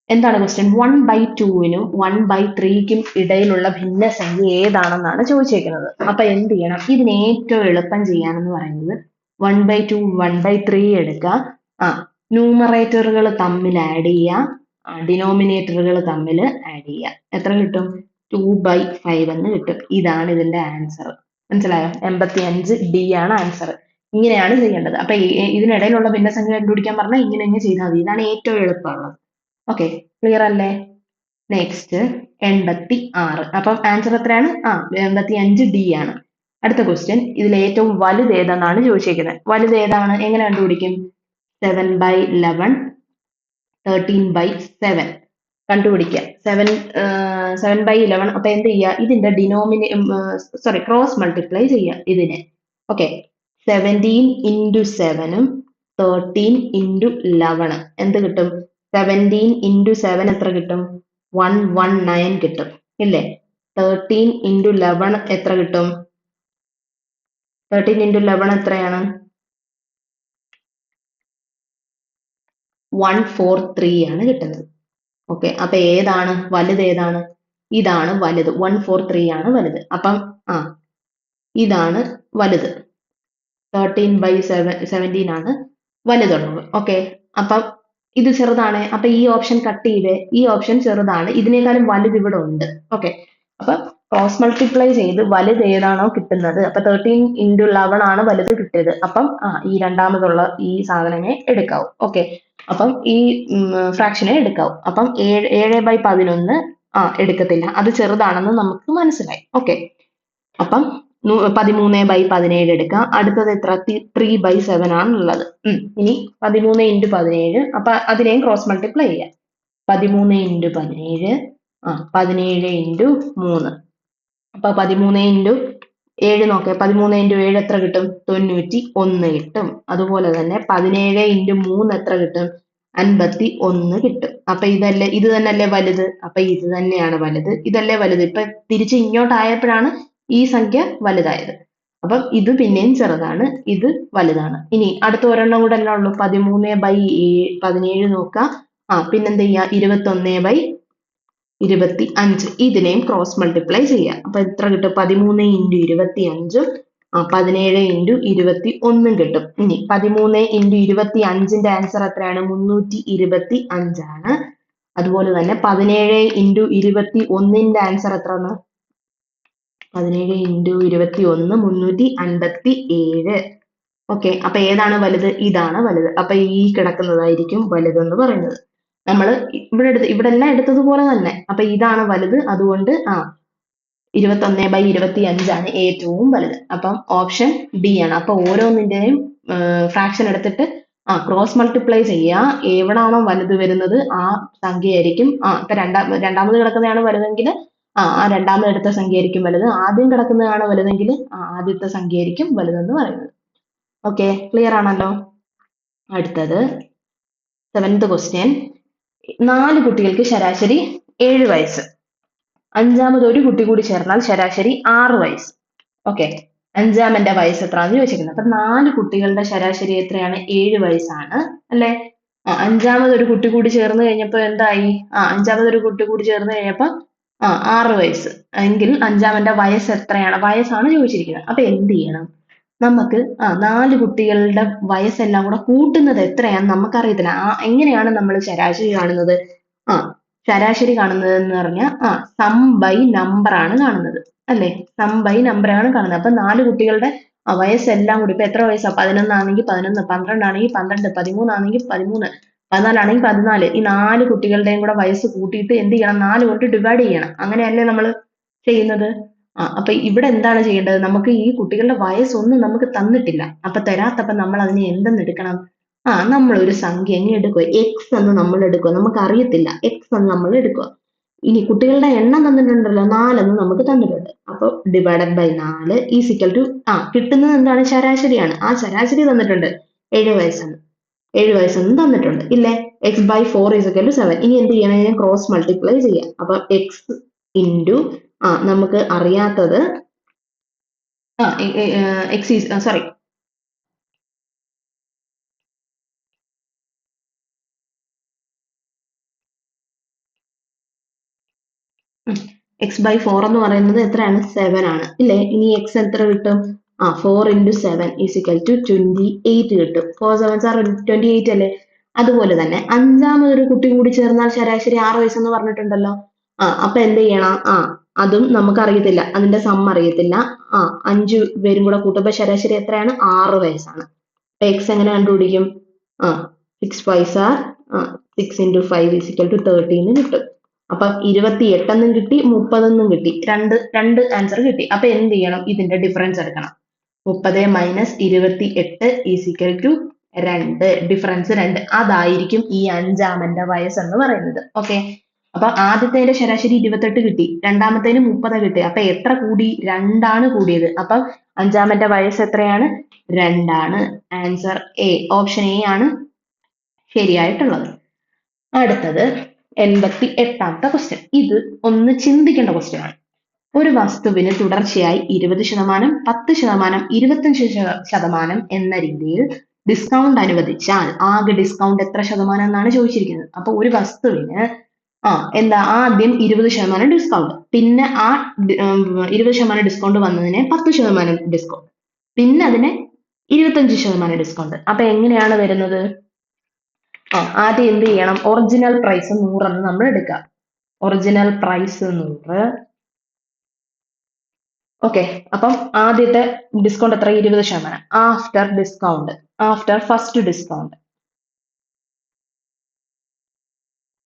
എന്താണ് ക്വസ്റ്റ്യൻ? 1/2നും 1/3ക്കും ഇടയിലുള്ള ഭിന്നസംഖ്യ ഏതാണെന്നാണ് ചോദിച്ചേക്കുന്നത്. അപ്പൊ എന്ത് ചെയ്യണം? ഇതിന് ഏറ്റവും എളുപ്പം ചെയ്യാനെന്ന് പറയുന്നത് 1/2 1/3 എടുക്കുക. ന്യൂമറേറ്ററുകൾ തമ്മിൽ ആഡ് ചെയ്യുക, ഡിനോമിനേറ്ററുകൾ തമ്മിൽ ആഡ് ചെയ്യുക. എത്ര കിട്ടും? 2/5 എന്ന് കിട്ടും. ഇതാണ് ഇതിന്റെ ആൻസർ. മനസ്സിലായോ? 85 ഡി ആണ് ആൻസർ. ഇങ്ങനെയാണ് ചെയ്യേണ്ടത്. അപ്പൊ ഇതിനിടയിലുള്ള ഭിന്നസംഖ്യ കണ്ടുപിടിക്കാൻ പറഞ്ഞാൽ ഇങ്ങനെ ചെയ്താൽ മതി. ഇതാണ് ഏറ്റവും എളുപ്പമുള്ളത്. ഓക്കെ, ക്ലിയർ അല്ലേ? നെക്സ്റ്റ് 86. അപ്പം ആൻസർ എത്രയാണ്? 85 ഡി ആണ്. അടുത്ത ക്വസ്റ്റ്യൻ, ഇതിൽ ഏറ്റവും വലുത് ഏതെന്നാണ് ചോദിച്ചിരിക്കുന്നത്. വലുത് ഏതാണ്? എങ്ങനെ കണ്ടുപിടിക്കും? 7/11, 13/7 കണ്ടുപിടിക്കുക. 7/11. അപ്പൊ എന്ത് ചെയ്യുക? ഇതിന്റെ ക്രോസ് മൾട്ടിപ്ലൈ ചെയ്യുക ഇതിനെ. ഓക്കെ, 17 × 7 13 × 11 എന്ത് കിട്ടും? 17 × 7 എത്ര കിട്ടും? 119 കിട്ടും ഇല്ലേ? 13 × 11 എത്ര കിട്ടും? 13 × 11 എത്രയാണ്? 143 ആണ് കിട്ടുന്നത്. ഓക്കെ, അപ്പൊ ഏതാണ് വലുത്? ഏതാണ്? ഇതാണ് വലുത്. 143 ആണ് വലുത്. അപ്പം ഇതാണ് വലുത്. 13/17 ആണ് വലുതുള്ളത്. ഓക്കെ, അപ്പം ഇത് ചെറുതാണ്. അപ്പൊ ഈ ഓപ്ഷൻ കട്ട് ചെയ്ത്, ഈ ഓപ്ഷൻ ചെറുതാണ്, ഇതിനേക്കാളും വലുത് ഇവിടെ ഉണ്ട്. ഓക്കെ, അപ്പൊ ക്രോസ് മൾട്ടിപ്ലൈ ചെയ്ത് വലുത് ഏതാണോ കിട്ടുന്നത്, അപ്പൊ 13 × 11 ആണ് വലുത് കിട്ടിയത്. അപ്പം ഈ രണ്ടാമതുള്ള ഈ സാധനമേ എടുക്കാവൂ. ഓക്കെ, അപ്പം ഈ ഫ്രാക്ഷനെ എടുക്കാവൂ. അപ്പം 7/11 എടുക്കത്തില്ല, അത് ചെറുതാണെന്ന് നമുക്ക് മനസ്സിലായി. ഓക്കെ, അപ്പം 13/17 എടുക്കാം. അടുത്തത് എത്ര? 3/7 ആണുള്ളത്. ഇനി 13 × 17, അപ്പൊ അതിനെയും ക്രോസ് മൾട്ടിപ്ലൈ ചെയ്യാം. 13 × 17 17 × 3. അപ്പൊ 13 × 7 നോക്കേ, 13 × 7 എത്ര കിട്ടും? 91 കിട്ടും. അതുപോലെ തന്നെ 17 × 3 എത്ര കിട്ടും? 51 കിട്ടും. അപ്പൊ ഇത് തന്നെയല്ലേ വലുത്? അപ്പൊ ഇത് തന്നെയാണ് വലുത്. ഇതല്ലേ വലുത്? ഇപ്പൊ തിരിച്ച് ഇങ്ങോട്ടായപ്പോഴാണ് ഈ സംഖ്യ വലുതായത്. അപ്പം ഇത് പിന്നെയും ചെറുതാണ്, ഇത് വലുതാണ്. ഇനി അടുത്ത ഒരെണ്ണം കൂടെ അല്ലേ ഉള്ളൂ. 13/17 നോക്കാം. പിന്നെന്ത് ചെയ്യാ? 21/25. ഇതിനെയും ക്രോസ് മൾട്ടിപ്ലൈ ചെയ്യാം. അപ്പൊ എത്ര കിട്ടും? 13 × 25 17 × 21 കിട്ടും. ഇനി 13 × 25ന്റെ ആൻസർ എത്രയാണ്? 325 ആണ്. അതുപോലെ തന്നെ 17 × 21ന്റെ ആൻസർ എത്രയാണ്? 17 × 21 357. ഓക്കെ, അപ്പൊ ഏതാണ് വലുത്? ഇതാണ് വലുത്. അപ്പൊ ഈ കിടക്കുന്നതായിരിക്കും വലുതെന്ന് പറയുന്നത്. നമ്മൾ ഇവിടെ എല്ലാം എടുത്തതുപോലെ തന്നെ. അപ്പൊ ഇതാണ് വലുത്. അതുകൊണ്ട് 21/25 ആണ് ഏറ്റവും വലുത്. അപ്പം ഓപ്ഷൻ ഡി ആണ്. അപ്പൊ ഓരോന്നിന്റെയും ഫ്രാക്ഷൻ എടുത്തിട്ട് ക്രോസ് മൾട്ടിപ്ലൈ ചെയ്യുക. എവിടാണോ വലുത് വരുന്നത് ആ സംഖ്യയായിരിക്കും. ഇപ്പൊ രണ്ടാമത് കിടക്കുന്നതാണ് വലുതെങ്കിൽ ആ രണ്ടാമത് എടുത്ത സംഖ്യ ആയിരിക്കും വലുത്. ആദ്യം കിടക്കുന്നതാണ് വലുതെങ്കിൽ ആദ്യത്തെ സംഖ്യ ആയിരിക്കും വലുതെന്ന് പറയുന്നത്. ഓക്കെ, ക്ലിയർ ആണല്ലോ. അടുത്തത് 7th ക്വസ്റ്റ്യൻ. 4 കുട്ടികൾക്ക് ശരാശരി 7 വയസ്സ്. അഞ്ചാമത് ഒരു കുട്ടി കൂടി ചേർന്നാൽ ശരാശരി 6 വയസ്സ്. ഓക്കെ, അഞ്ചാമന്റെ വയസ്സ് എത്രയാണെന്ന് ചോദിച്ചിരിക്കുന്നത്. അപ്പൊ 4 കുട്ടികളുടെ ശരാശരി എത്രയാണ്? 7 വയസ്സാണ് അല്ലെ? അഞ്ചാമത് ഒരു കുട്ടി കൂടി ചേർന്ന് കഴിഞ്ഞപ്പോ എന്തായി? അഞ്ചാമത് ഒരു കുട്ടി കൂടി ചേർന്ന് കഴിഞ്ഞപ്പോ 6 വയസ്സ്. എങ്കിൽ അഞ്ചാമന്റെ വയസ്സ് എത്രയാണ്? വയസ്സാണ് ചോദിച്ചിരിക്കുന്നത്. അപ്പൊ എന്ത് ചെയ്യണം? നമുക്ക് 4 കുട്ടികളുടെ വയസ്സെല്ലാം കൂടെ കൂട്ടുന്നത് എത്രയാണെന്ന് നമുക്കറിയത്തില്ല. എങ്ങനെയാണ് നമ്മൾ ശരാശരി കാണുന്നത്? ശരാശരി കാണുന്നത് എന്ന് പറഞ്ഞാൽ സം ബൈ നമ്പർ ആണ് കാണുന്നത് അല്ലെ? സം ബൈ നമ്പർ ആണ് കാണുന്നത്. അപ്പൊ 4 കുട്ടികളുടെ വയസ്സെല്ലാം കൂടി ഇപ്പൊ എത്ര വയസ്സാ? 11 ആണെങ്കിൽ 11, 12 ആണെങ്കിൽ 12, 13 ആണെങ്കിൽ 13, 14 ആണെങ്കിൽ 14. ഈ 4 കുട്ടികളുടെയും കൂടെ വയസ്സ് കൂട്ടിയിട്ട് എന്ത് ചെയ്യണം? 4 കൊണ്ട് ഡിവൈഡ് ചെയ്യണം. അങ്ങനെയല്ലേ നമ്മൾ ചെയ്യുന്നത്? അപ്പൊ ഇവിടെ എന്താണ് ചെയ്യേണ്ടത്? നമുക്ക് ഈ കുട്ടികളുടെ വയസ്സൊന്നും നമുക്ക് തന്നിട്ടില്ല. അപ്പൊ തരാത്തപ്പോ നമ്മൾ അതിനെ എന്തെന്ന് എടുക്കണം? നമ്മൾ ഒരു സംഖ്യ അങ്ങ് എടുക്കുക. എക്സ് എന്ന് നമ്മൾ എടുക്കുക. നമുക്ക് അറിയത്തില്ല, എക്സ് എന്ന് നമ്മൾ എടുക്കുക. ഇനി കുട്ടികളുടെ എണ്ണം തന്നിട്ടുണ്ടല്ലോ, 4 എന്ന് നമുക്ക് തന്നിട്ടുണ്ട്. അപ്പൊ ഡിവൈഡഡ് ബൈ 4 ഈസിക്കൽ ടു കിട്ടുന്നത് എന്താണ്? ശരാശരിയാണ്. ആ ശരാശരി തന്നിട്ടുണ്ട് 7 വയസ്സാണ്. 7 വയസ്സെന്ന് തന്നിട്ടുണ്ട് ഇല്ലേ? x/4 is equal to 7. ഇനി എന്ത് ചെയ്യണം? ഇതിനെ ക്രോസ് മൾട്ടിപ്ലൈ ചെയ്യാം. അപ്പൊ എക്സ് ഇൻറ്റു നമുക്ക് അറിയാത്തത് സോറി x/4 എന്ന് പറയുന്നത് എത്രയാണ്? 7 ആണ് ഇല്ലേ? ഇനി x എത്ര കിട്ടും? 4 × 7 ഈസിക്കൽ ടു 28 കിട്ടും. 4 7s are 28 അല്ലേ? അതുപോലെ തന്നെ അഞ്ചാമതൊരു കുട്ടി കൂടി ചേർന്നാൽ ശരാശരി 6 വയസ്സെന്ന് പറഞ്ഞിട്ടുണ്ടല്ലോ. അപ്പൊ എന്ത് ചെയ്യണം? അതും നമുക്കറിയത്തില്ല, അതിന്റെ സം അറിയത്തില്ല. 5 പേരും കൂടെ കൂട്ടുമ്പോ ശരാശരി എത്രയാണ്? 6 വയസ്സാണ്. അപ്പൊ x എങ്ങനെ കണ്ടുപിടിക്കും? 6 5s are 6 × 5 ഈസിക്കൽ ടു 13 കിട്ടും. അപ്പൊ 28 എന്നും കിട്ടി, 30 എന്നും കിട്ടി. രണ്ട് ആൻസർ കിട്ടി. അപ്പൊ എന്ത് ചെയ്യണം? ഇതിന്റെ ഡിഫറൻസ് എടുക്കണം. 30 - 28 ഈസിക്കൽ ടു 2. ഡിഫറൻസ് 2. അതായിരിക്കും ഈ അഞ്ചാമന്റെ വയസ്സ് എന്ന് പറയുന്നത്. ഓക്കെ, അപ്പൊ ആദ്യത്തേന്റെ ശരാശരി 28 കിട്ടി, രണ്ടാമത്തേന് 30 കിട്ടി. അപ്പൊ എത്ര കൂടി? 2 ആണ് കൂടിയത്. അപ്പൊ അഞ്ചാമന്റെ വയസ്സ് എത്രയാണ്? 2 ആണ്. ആൻസർ എ, ഓപ്ഷൻ എ ആണ് ശരിയായിട്ടുള്ളത്. അടുത്തത് 88ാമത്തെ ക്വസ്റ്റ്യൻ. ഇത് ഒന്ന് ചിന്തിക്കേണ്ട ക്വസ്റ്റ്യൻ ആണ്. ഒരു വസ്തുവിന് തുടർച്ചയായി 20%, 10%, 25% എന്ന രീതിയിൽ ഡിസ്കൗണ്ട് അനുവദിച്ചാൽ ആകെ ഡിസ്കൗണ്ട് എത്ര ശതമാനം എന്നാണ് ചോദിച്ചിരിക്കുന്നത്. അപ്പൊ ഒരു വസ്തുവിന് എന്താ ആദ്യം 20% ഡിസ്കൗണ്ട്, പിന്നെ 20% ഡിസ്കൗണ്ട് വന്നതിനെ 10% ഡിസ്കൗണ്ട്, പിന്നെ അതിനെ 25% ഡിസ്കൗണ്ട്. അപ്പൊ എങ്ങനെയാണ് വരുന്നത്? ആദ്യം എന്ത് ചെയ്യണം? ഒറിജിനൽ പ്രൈസ് 100 എന്ന് നമ്മൾ എടുക്കുക. Original price 100. ഓക്കെ, അപ്പം ആദ്യത്തെ ഡിസ്കൗണ്ട് എത്ര? 20%. After discount, after first discount,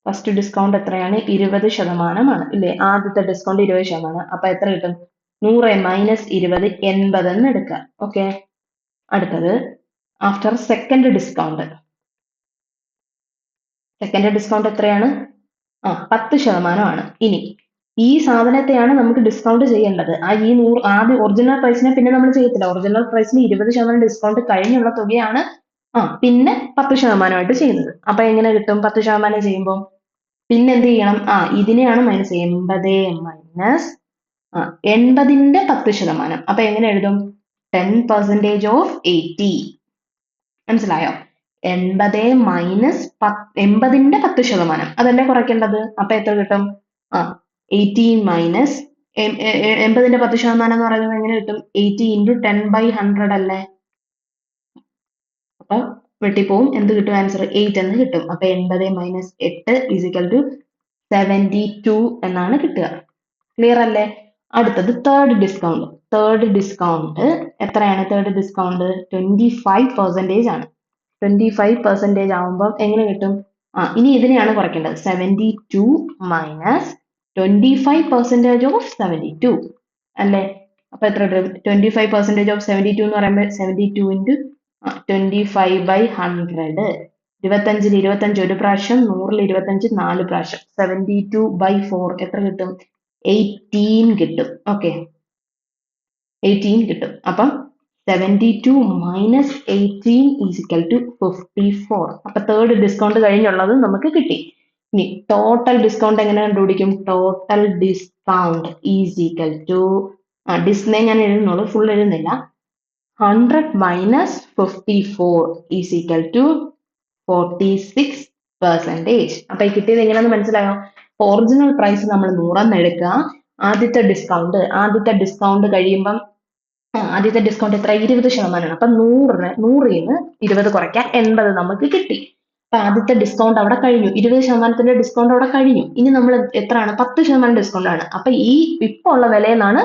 first discount എത്രയാണ്? 20% ഇല്ലേ? ആദ്യത്തെ ഡിസ്കൗണ്ട് 20%. അപ്പൊ എത്ര കിട്ടും? 100 മൈനസ് 20, 80 എന്ന് എടുക്കുക. ഓക്കെ, അടുത്തത് after second discount. Second discount എത്രയാണ്? 10% ഇനി ഈ സാധനത്തെയാണ് നമുക്ക് ഡിസ്കൗണ്ട് ചെയ്യേണ്ടത്. ഈ 100 ആദ്യം ഒറിജിനൽ പ്രൈസിനെ പിന്നെ നമ്മൾ ചെയ്യത്തില്ല. ഒറിജിനൽ പ്രൈസിന് 20% ഡിസ്കൗണ്ട് കഴിഞ്ഞുള്ള തുകയാണ് പിന്നെ 10%ആയിട്ട് ചെയ്യുന്നത്. അപ്പൊ എങ്ങനെ കിട്ടും 10% ചെയ്യുമ്പോൾ? പിന്നെ എന്ത് ചെയ്യണം? ഇതിനെയാണ് മൈനസ് 80 മൈനസ് 80ന്റെ 10%. അപ്പൊ എങ്ങനെ എഴുതും? 10% ഓഫ് 80. മനസ്സിലായോ? 80 മൈനസ് 80ന്റെ 10%. അതല്ലേ കുറയ്ക്കേണ്ടത്? അപ്പൊ എത്ര കിട്ടും? 18 മൈനസ് 80ന്റെ 10% എന്ന് പറയുന്നത് എങ്ങനെ കിട്ടും? 80 ഇൻറ്റു 10/100 അല്ലേ? അപ്പൊ വെട്ടിപ്പോവും. എന്ത് കിട്ടും ആൻസർ? 8 എന്ന് കിട്ടും. അപ്പൊ 80 മൈനസ് 8 ഈസിക്കൽ ടു 72 എന്നാണ് കിട്ടുക. ക്ലിയർ അല്ലേ? അടുത്തത് തേർഡ് ഡിസ്കൗണ്ട്. തേർഡ് ഡിസ്കൗണ്ട് എത്രയാണ്? തേർഡ് ഡിസ്കൗണ്ട് 25% ആണ്. 25% ആവുമ്പോൾ എങ്ങനെ കിട്ടും? ഇനി ഇതിനെയാണ് കുറയ്ക്കേണ്ടത്. 72 മൈനസ് 25% ഓഫ് 72 അല്ലേ? അപ്പൊ എത്ര കിട്ടും? 25% ഓഫ് 72 എന്ന് പറയുമ്പോൾ 72 ഇൻറ്റു 25/100. 25ൽ 25 ഒരു പ്രാവശ്യം, 100ൽ 25 4 പ്രാവശ്യം. 72/4 എത്ര കിട്ടും? 18 കിട്ടും. ഓക്കെ, 18 കിട്ടും. അപ്പം 72 മൈനസ് 18 ഈസിക്കൽ ടു 54. അപ്പൊ തേർഡ് ഡിസ്കൗണ്ട് കഴിഞ്ഞുള്ളത് നമുക്ക് കിട്ടി. ഇനി ടോട്ടൽ ഡിസ്കൗണ്ട് എങ്ങനെ കണ്ടുപിടിക്കും? ടോട്ടൽ ഡിസ്കൗണ്ട് ഈസിക്കൽ ടു ഡിസ്നെ ഞാൻ എഴുതുന്നുള്ളൂ, ഫുൾ എഴുതുന്നില്ല. 100 മൈനസ് 54 ഈസിക്കൽ ടു 46%. അപ്പൊ ഈ കിട്ടിയത് എങ്ങനെയാണെന്ന് മനസ്സിലായോ? ഒറിജിനൽ പ്രൈസ് നമ്മൾ 100 എടുക്കുക. ആദ്യത്തെ ഡിസ്കൗണ്ട് കഴിയുമ്പം ആദ്യത്തെ ഡിസ്കൗണ്ട് എത്ര? 20%. അപ്പൊ 100ന്ന് 20 കുറയ്ക്കാം, 80 നമുക്ക് കിട്ടി. അപ്പൊ ആദ്യത്തെ ഡിസ്കൗണ്ട് അവിടെ കഴിഞ്ഞു. 20%ന്റെ ഡിസ്കൗണ്ട് അവിടെ കഴിഞ്ഞു. ഇനി നമ്മൾ എത്രയാണ്? 10% ഡിസ്കൗണ്ട് ആണ്. അപ്പൊ ഇപ്പൊ ഉള്ള വിലയിൽ നിന്നാണ്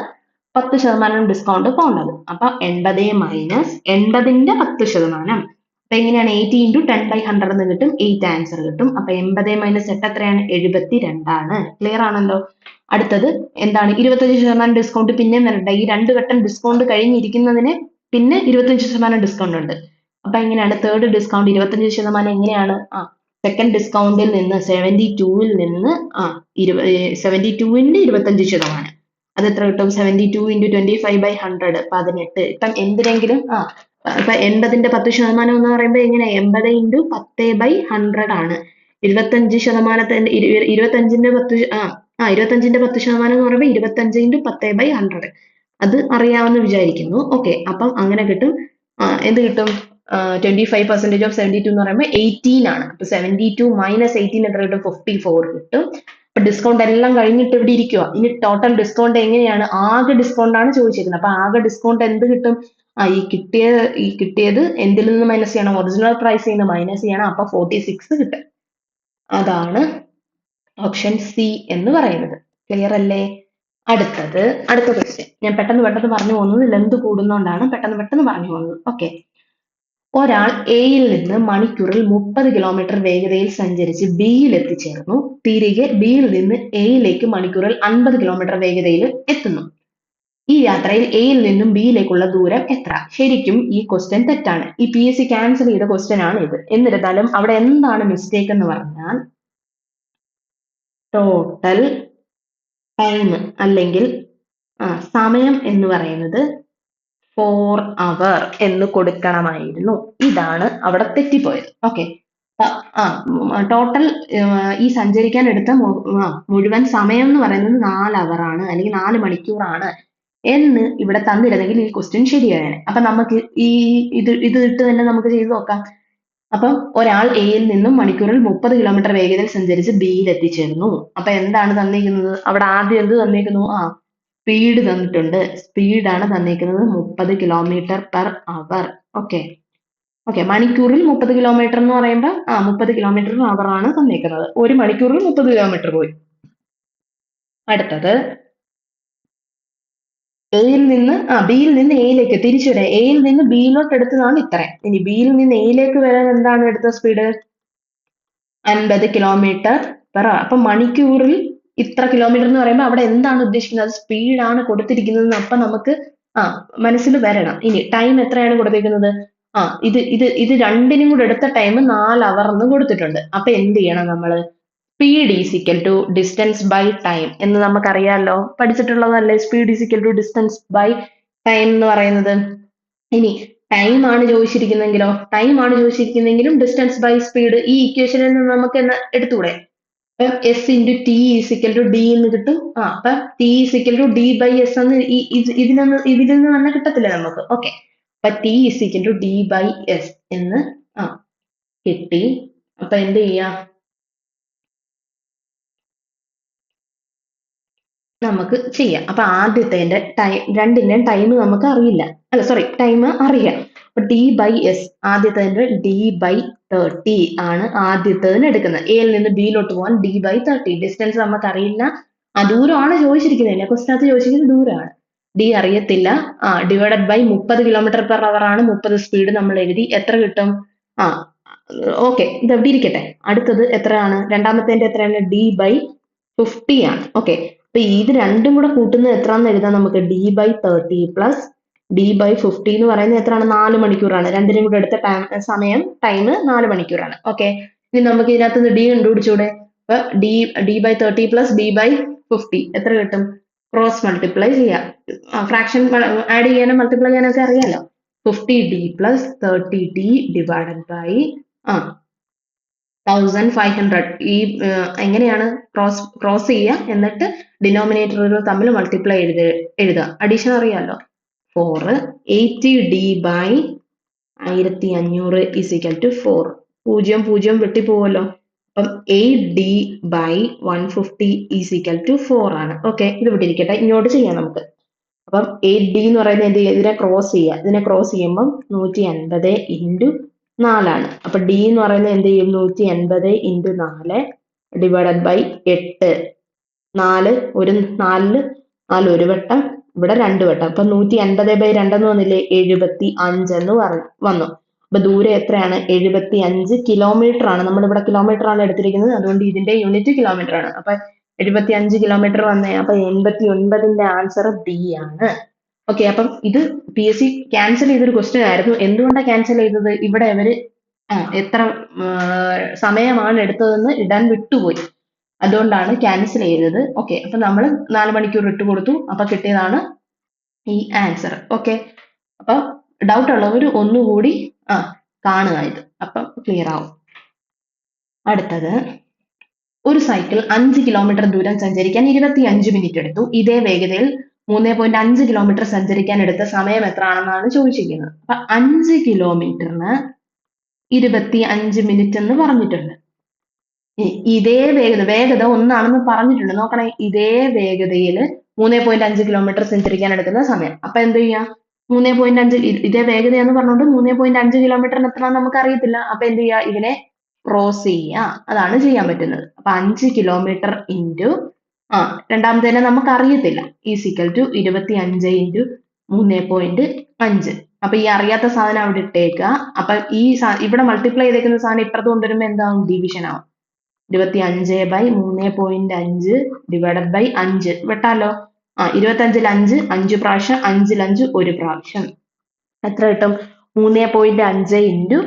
10% ഡിസ്കൗണ്ട് പോകേണ്ടത്. അപ്പൊ 80 മൈനസ് 80ന്റെ 10%. അപ്പൊ എങ്ങനെയാണ്? 80 ഇൻറ്റു 10/100 എന്ന് കിട്ടും. 8 ആൻസർ കിട്ടും. അപ്പൊ 80 മൈനസ് 8 എത്രയാണ്? 72 ആണ്. ക്ലിയർ ആണല്ലോ? അടുത്തത് എന്താണ്? 25% ഡിസ്കൗണ്ട് പിന്നെയും വരണ്ട. ഈ 2 ഘട്ടം ഡിസ്കൗണ്ട് കഴിഞ്ഞിരിക്കുന്നതിന് പിന്നെ 25% ഡിസ്കൗണ്ട് ഉണ്ട്. അപ്പൊ എങ്ങനെയാണ്? തേർഡ് ഡിസ്കൗണ്ട് 25% എങ്ങനെയാണ്? സെക്കൻഡ് ഡിസ്കൗണ്ടിൽ നിന്ന് 72ൽ നിന്ന് 72ന്റെ 25%. അത് എത്ര കിട്ടും? 72 ഇൻറ്റു 25/100 18. ഇപ്പം എന്തിനെങ്കിലും ഇപ്പൊ 80ന്റെ 10% എന്ന് പറയുമ്പോൾ എങ്ങനെ? 80 ഇൻറ്റു 10/100 ആണ്. 25%ന്റെ 25ന്റെ 10% എന്ന് പറയുമ്പോൾ 25 ഇൻറ്റു 10/100. അത് അറിയാമെന്ന് വിചാരിക്കുന്നു. ഓക്കെ, അപ്പം അങ്ങനെ കിട്ടും. എന്ത് കിട്ടും? 25% ഓഫ് 72 എന്ന് പറയുമ്പോൾ 18 ആണ്. അപ്പൊ 72 മൈനസ് 18 എത്ര കിട്ടും? 54 കിട്ടും. അപ്പൊ ഡിസ്കൗണ്ട് എല്ലാം കഴിഞ്ഞിട്ട് ഇവിടെ ഇരിക്കുക. ഇനി ടോട്ടൽ ഡിസ്കൗണ്ട് എങ്ങനെയാണ്? ആകെ ഡിസ്കൗണ്ട് ആണ് ചോദിച്ചിരിക്കുന്നത്. അപ്പൊ ആകെ ഡിസ്കൗണ്ട് എന്ത് കിട്ടും? ഈ കിട്ടിയത് എന്തിൽ നിന്ന് മൈനസ് ചെയ്യണം? ഒറിജിനൽ പ്രൈസിൽ നിന്ന് മൈനസ് ചെയ്യണം. അപ്പൊ 46 കിട്ടും. അതാണ് ഓപ്ഷൻ സി എന്ന് പറയുന്നത്. ക്ലിയർ അല്ലേ? അടുത്ത ക്വസ്റ്റ്യൻ. ഞാൻ പെട്ടെന്ന് പറഞ്ഞു പോകുന്നത് ലെന്ത് കൂടുന്നോണ്ടാണ് പെട്ടെന്ന് പറഞ്ഞു പോകുന്നത്. ഓക്കെ, ഒരാൾ എയിൽ നിന്ന് മണിക്കൂറിൽ 30 കിലോമീറ്റർ വേഗതയിൽ സഞ്ചരിച്ച് ബിയിൽ എത്തിച്ചേർന്നു. തിരികെ ബിയിൽ നിന്ന് എയിലേക്ക് മണിക്കൂറിൽ 50 കിലോമീറ്റർ വേഗതയിൽ എത്തുന്നു. ഈ യാത്രയിൽ എയിൽ നിന്നും ബിയിലേക്കുള്ള ദൂരം എത്ര? ശരിക്കും ഈ ക്വസ്റ്റ്യൻ തെറ്റാണ്. ഈ PSC ക്യാൻസൽ ചെയ്ത ക്വസ്റ്റ്യൻ ആണ് ഇത്. എന്നിരുന്നാലും അവിടെ എന്താണ് മിസ്റ്റേക്ക് എന്ന് പറഞ്ഞാൽ ടോട്ടൽ ടൈം അല്ലെങ്കിൽ സമയം എന്ന് പറയുന്നത് 4 അവർ എന്ന് കൊടുക്കണമായിരുന്നു. ഇതാണ് അവിടെ തെറ്റിപ്പോയത്. ഓക്കെ, ടോട്ടൽ ഈ സഞ്ചരിക്കാൻ എടുത്ത മുഴുവൻ സമയം എന്ന് പറയുന്നത് 4 അവർ ആണ്, അല്ലെങ്കിൽ 4 മണിക്കൂറാണ് എന്ന് ഇവിടെ തന്നിരുന്നെങ്കിൽ ഈ ക്വസ്റ്റ്യൻ ശരിയാണ്. അപ്പൊ നമുക്ക് ഇത് ഇട്ട് തന്നെ നമുക്ക് ചെയ്ത് നോക്കാം. അപ്പം ഒരാൾ എയിൽ നിന്നും മണിക്കൂറിൽ 30 കിലോമീറ്റർ വേഗതയിൽ സഞ്ചരിച്ച് ബിയിൽ എത്തിച്ചേർന്നു. അപ്പൊ എന്താണ് തന്നിരിക്കുന്നത്? അവിടെ ആദ്യം എന്ത് തന്നിരിക്കുന്നു? സ്പീഡ് തന്നിട്ടുണ്ട്. സ്പീഡാണ് തന്നിരിക്കുന്നത് 30 കിലോമീറ്റർ പെർ അവർ. ഓക്കെ ഓക്കെ, മണിക്കൂറിൽ 30 കിലോമീറ്റർ എന്ന് പറയുമ്പോൾ 30 കിലോമീറ്റർ അവർ ആണ് തന്നിരിക്കുന്നത്. ഒരു മണിക്കൂറിൽ 30 കിലോമീറ്റർ പോയി. അടുത്തത് ബിയിൽ നിന്ന് എയിലേക്ക് തിരിച്ചുവിടുക. എയിൽ നിന്ന് ബിയിലോട്ട് എടുത്തതാണ് ഇത്രയും. ഇനി ബിയിൽ നിന്ന് എയിലേക്ക് വരാൻ എന്താണ് എടുത്ത സ്പീഡ്? 50 കിലോമീറ്റർ പെർ അവർ. അപ്പൊ മണിക്കൂറിൽ ഇത്ര കിലോമീറ്റർ എന്ന് പറയുമ്പോൾ അവിടെ എന്താണ് ഉദ്ദേശിക്കുന്നത്? അത് സ്പീഡാണ് കൊടുത്തിരിക്കുന്നത്. അപ്പൊ നമുക്ക് മനസ്സിൽ വരണം. ഇനി ടൈം എത്രയാണ് കൊടുത്തിരിക്കുന്നത്? ഇത് രണ്ടിനും കൂടെ എടുത്ത ടൈം 4 അവർ എന്ന് കൊടുത്തിട്ടുണ്ട്. അപ്പൊ എന്ത് ചെയ്യണം നമ്മള്? Speed is equal to distance by time എന്ന് നമുക്കറിയാലോ, പഠിച്ചിട്ടുള്ളതല്ലേ speed is equal to distance by time എന്ന് പറയുന്നത്. ഇനി ടൈം ആണ് ചോദിച്ചിരിക്കുന്നെങ്കിലും ഡിസ്റ്റൻസ് ബൈ സ്പീഡ് ഈ ഇക്വേഷനിൽ നിന്ന് നമുക്ക് എടുത്തൂടെ? S into T is equal to D എന്ന് കിട്ടും. അപ്പൊ T is equal to D by S എന്ന് ഇതിൽ നിന്ന് തന്നെ കിട്ടത്തില്ലേ നമുക്ക്? ഓക്കെ, അപ്പൊ T is equal to D by S എന്ന് കിട്ടി. അപ്പൊ എന്ത് ചെയ്യാം? നമുക്ക് ചെയ്യാം. അപ്പൊ ആദ്യത്തെ രണ്ടിന്റെയും ടൈം നമുക്ക് അറിയില്ല, അല്ല സോറി, ടൈം അറിയാം. അപ്പൊ ഡി ബൈ എസ്, ആദ്യത്തെ ഡി ബൈ 30 ആണ് ആദ്യത്തേതിന് എടുക്കുന്നത്. എയിൽ നിന്ന് ബിയിലോട്ട് പോകാൻ ഡി ബൈ 30. ഡിസ്റ്റൻസ് നമുക്ക് അറിയില്ല, ദൂരമാണ് ചോദിച്ചിരിക്കുന്നത്. ക്വസ്റ്റിനകത്ത് ചോദിച്ചിരിക്കുന്നത് ദൂരമാണ്. ഡി അറിയത്തില്ല. Divided by 30 kilometre per hour ആണ്. 30 സ്പീഡ് നമ്മൾ എഴുതി. എത്ര കിട്ടും? ഓക്കെ, ഇത് എവിടെ ഇരിക്കട്ടെ. അടുത്തത് എത്രയാണ്? രണ്ടാമത്തെ എത്രയാണ്? ഡി ബൈ 50 ആണ്. ഓക്കെ, അപ്പൊ ഇത് രണ്ടും കൂടെ കൂട്ടുന്നത് എത്രയാണെന്ന് എഴുതാൻ നമുക്ക്? D by 30 plus D by 50 എന്ന് പറയുന്നത് എത്രയാണ്? 4 മണിക്കൂറാണ്. രണ്ടിനും കൂടെ എടുത്ത ടൈം 4 മണിക്കൂറാണ്. ഓക്കെ, ഇനി നമുക്ക് ഇതിനകത്ത് ഡി കണ്ടുപിടിച്ചൂടെ? അപ്പൊ D by 30 plus D by 50 എത്ര കിട്ടും? ക്രോസ് മൾട്ടിപ്ലൈ ചെയ്യാം. ഫ്രാക്ഷൻ ആഡ് ചെയ്യാനും മൾട്ടിപ്ലൈ ചെയ്യാനൊക്കെ അറിയാലോ. 50d plus 30d divided by 1500. ഈ എങ്ങനെയാണ് ക്രോസ് ചെയ്യുക, എന്നിട്ട് ഡിനോമിനേറ്ററുകൾ തമ്മിൽ മൾട്ടിപ്ലൈ എഴുതുക. അഡീഷൻ അറിയാലോ. 4 80d by 1500 is equal to 4. 0 വെട്ടിപ്പോവല്ലോ. അപ്പം 8d by 150 is equal to 4 ആണ്. ഓക്കെ, ഇത് വിട്ടിരിക്കട്ടെ, ഇങ്ങോട്ട് ചെയ്യാം നമുക്ക്. അപ്പം 8d എന്ന് പറയുന്നത് ഇതിനെ ക്രോസ് ചെയ്യുക. ഇതിനെ ക്രോസ് ചെയ്യുമ്പം 150 ഇൻറ്റു 4 അപ്പൊ ഡി എന്ന് പറയുന്നത് എന്ത് ചെയ്യും? 150 ഇൻറ്റു 4 ഡിവൈഡഡ് ബൈ 8. 4 ഒരു വട്ടം, ഇവിടെ 2 വട്ടം. അപ്പൊ 150 ബൈ 2 എന്ന് വന്നില്ലേ? 75 എന്ന് വന്നു. അപ്പൊ ദൂരം എത്രയാണ്? 75 കിലോമീറ്റർ ആണ്. നമ്മളിവിടെ കിലോമീറ്റർ ആണ് എടുത്തിരിക്കുന്നത്, അതുകൊണ്ട് ഇതിന്റെ യൂണിറ്റ് കിലോമീറ്റർ ആണ്. അപ്പൊ 75 കിലോമീറ്റർ വന്നേ. അപ്പൊ 89ന്റെ ആൻസർ ബി ആണ്. ഓക്കെ, അപ്പം ഇത് PSC ക്യാൻസൽ ചെയ്തൊരു ക്വസ്റ്റ്യൻ ആയിരുന്നു. എന്തുകൊണ്ടാണ് ക്യാൻസൽ ചെയ്തത്? ഇവിടെ അവര് എത്ര സമയമാണ് എടുത്തതെന്ന് ഇടാൻ വിട്ടുപോയി, അതുകൊണ്ടാണ് ക്യാൻസൽ ചെയ്തത്. ഓക്കെ, അപ്പൊ നമ്മൾ 4 മണിക്കൂർ ഇട്ട് കൊടുത്തു. അപ്പൊ കിട്ടിയതാണ് ഈ ആൻസർ. ഓക്കെ, അപ്പൊ ഡൗട്ട് ഉള്ളവർ ഒന്നുകൂടി കാണുക ഇത്, അപ്പം ക്ലിയർ ആവും. അടുത്തത്, ഒരു സൈക്കിൾ 5 കിലോമീറ്റർ ദൂരം സഞ്ചരിക്കാൻ 25 മിനിറ്റ് എടുത്തു. ഇതേ വേഗതയിൽ 3.5 കിലോമീറ്റർ സഞ്ചരിക്കാൻ എടുത്ത സമയം എത്രയാണെന്നാണ് ചോദിച്ചിരിക്കുന്നത്. അപ്പൊ 5 കിലോമീറ്ററിന് 25 മിനിറ്റ് എന്ന് പറഞ്ഞിട്ടുണ്ട്. ഇതേ വേഗത ഒന്നാണെന്ന് പറഞ്ഞിട്ടുണ്ട്. നോക്കണേ, ഇതേ വേഗതയിൽ 3.5 കിലോമീറ്റർ സഞ്ചരിക്കാൻ എടുക്കുന്ന സമയം. അപ്പൊ എന്ത് ചെയ്യാം? 3.5 ഇതേ വേഗതയെന്ന് പറഞ്ഞുകൊണ്ട് 3.5 കിലോമീറ്ററിന് എത്ര നമുക്ക് അറിയത്തില്ല. അപ്പൊ എന്ത് ചെയ്യുക? ഇതിനെ ക്രോസ് ചെയ്യുക, അതാണ് ചെയ്യാൻ പറ്റുന്നത്. അപ്പൊ 5 കിലോമീറ്റർ ഇൻറ്റു രണ്ടാമത്തേനെ നമുക്ക് അറിയത്തില്ല, ഈസിക്കൽ ടു 25 ഇൻറ്റു 3.5. അപ്പൊ ഈ അറിയാത്ത സാധനം അവിടെ ഇട്ടേക്കുക. അപ്പൊ ഇവിടെ മൾട്ടിപ്ലൈ ചെയ്തേക്കുന്ന സാധനം ഇപ്പുറത്ത് കൊണ്ടുവരുമ്പോൾ എന്താവും? ഡിവിഷൻ ആവും. 25 ബൈ 3.5 ഡിവൈഡഡ് ബൈ 5 വെട്ടാലോ. 25-ൽ 5, 5 പ്രാവശ്യം, 5-ൽ 5 ഒരു പ്രാവശ്യം. എത്ര കിട്ടും? 3.5 ഇൻറ്റു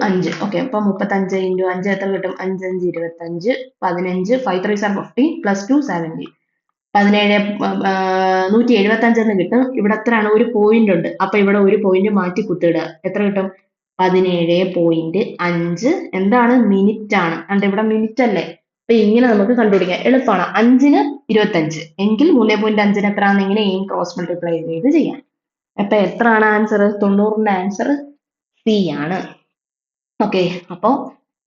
5. ഓക്കെ, അപ്പൊ 35 ഇൻറ്റു 5 എത്ര കിട്ടും? 5 5 25, 15 5 3 15 പ്ലസ് 2 17, 175 എന്ന് കിട്ടും. ഇവിടെ എത്രയാണ്? ഒരു പോയിന്റ് ഉണ്ട്. അപ്പൊ ഇവിടെ ഒരു പോയിന്റ് മാറ്റി കുത്തിടുക. എത്ര കിട്ടും? 17.5. എന്താണ്? മിനിറ്റ് ആണ്. കണ്ട്, ഇവിടെ മിനിറ്റ് അല്ലേ? അപ്പൊ ഇങ്ങനെ നമുക്ക് കണ്ടുപിടിക്കാം, എളുപ്പമാണ്. 5-ന് 25 എങ്കിൽ 3.5-ന് എത്രയാണെന്ന് ഇങ്ങനെ ക്രോസ് മൾട്ടിപ്ലൈ ചെയ്ത് ചെയ്യാം. അപ്പൊ എത്രയാണ് ആൻസർ? 90ന്റെ ആൻസർ സി ആണ്. ഓക്കെ, അപ്പോൾ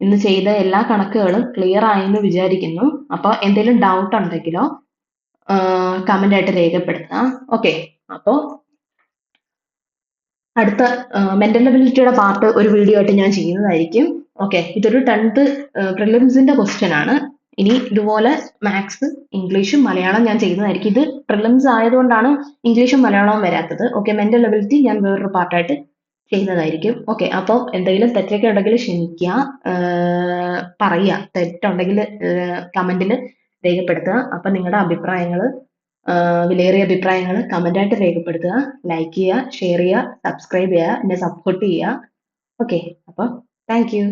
ഇന്ന് ചെയ്ത എല്ലാ കണക്കുകളും ക്ലിയർ ആയെന്ന് വിചാരിക്കുന്നു. അപ്പോൾ എന്തെങ്കിലും ഡൗട്ട് ഉണ്ടെങ്കിലോ കമന്റ് ആയിട്ട് രേഖപ്പെടുത്താം. ഓക്കെ, അപ്പോൾ അടുത്ത മെന്റൽ എബിലിറ്റിയുടെ പാർട്ട് ഒരു വീഡിയോ ആയിട്ട് ഞാൻ ചെയ്യുന്നതായിരിക്കും. ഓക്കെ, ഇതൊരു 10th പ്രിലിംസിന്റെ ക്വസ്റ്റ്യൻ ആണ്. ഇനി ഇതുപോലെ മാത്സ്, ഇംഗ്ലീഷും മലയാളം ഞാൻ ചെയ്യുന്നതായിരിക്കും. ഇത് പ്രിലിംസ് ആയതുകൊണ്ടാണ് ഇംഗ്ലീഷും മലയാളവും വരാത്തത്. ഓക്കെ, മെന്റൽ എബിലിറ്റി ഞാൻ വേറൊരു പാർട്ടായിട്ട് ചെയ്യുന്നതായിരിക്കും. ഓക്കെ, അപ്പോൾ എന്തെങ്കിലും തെറ്റൊക്കെ ഉണ്ടെങ്കിൽ ക്ഷമിക്കുക, പറയുക, തെറ്റുണ്ടെങ്കിൽ കമന്റിൽ രേഖപ്പെടുത്തുക. അപ്പം നിങ്ങളുടെ അഭിപ്രായങ്ങൾ, വിലയേറിയ അഭിപ്രായങ്ങൾ കമന്റായിട്ട് രേഖപ്പെടുത്തുക. ലൈക്ക് ചെയ്യുക, ഷെയർ ചെയ്യുക, സബ്സ്ക്രൈബ് ചെയ്യുക, എന്നെ സപ്പോർട്ട് ചെയ്യുക. ഓക്കെ, അപ്പോൾ താങ്ക് യു.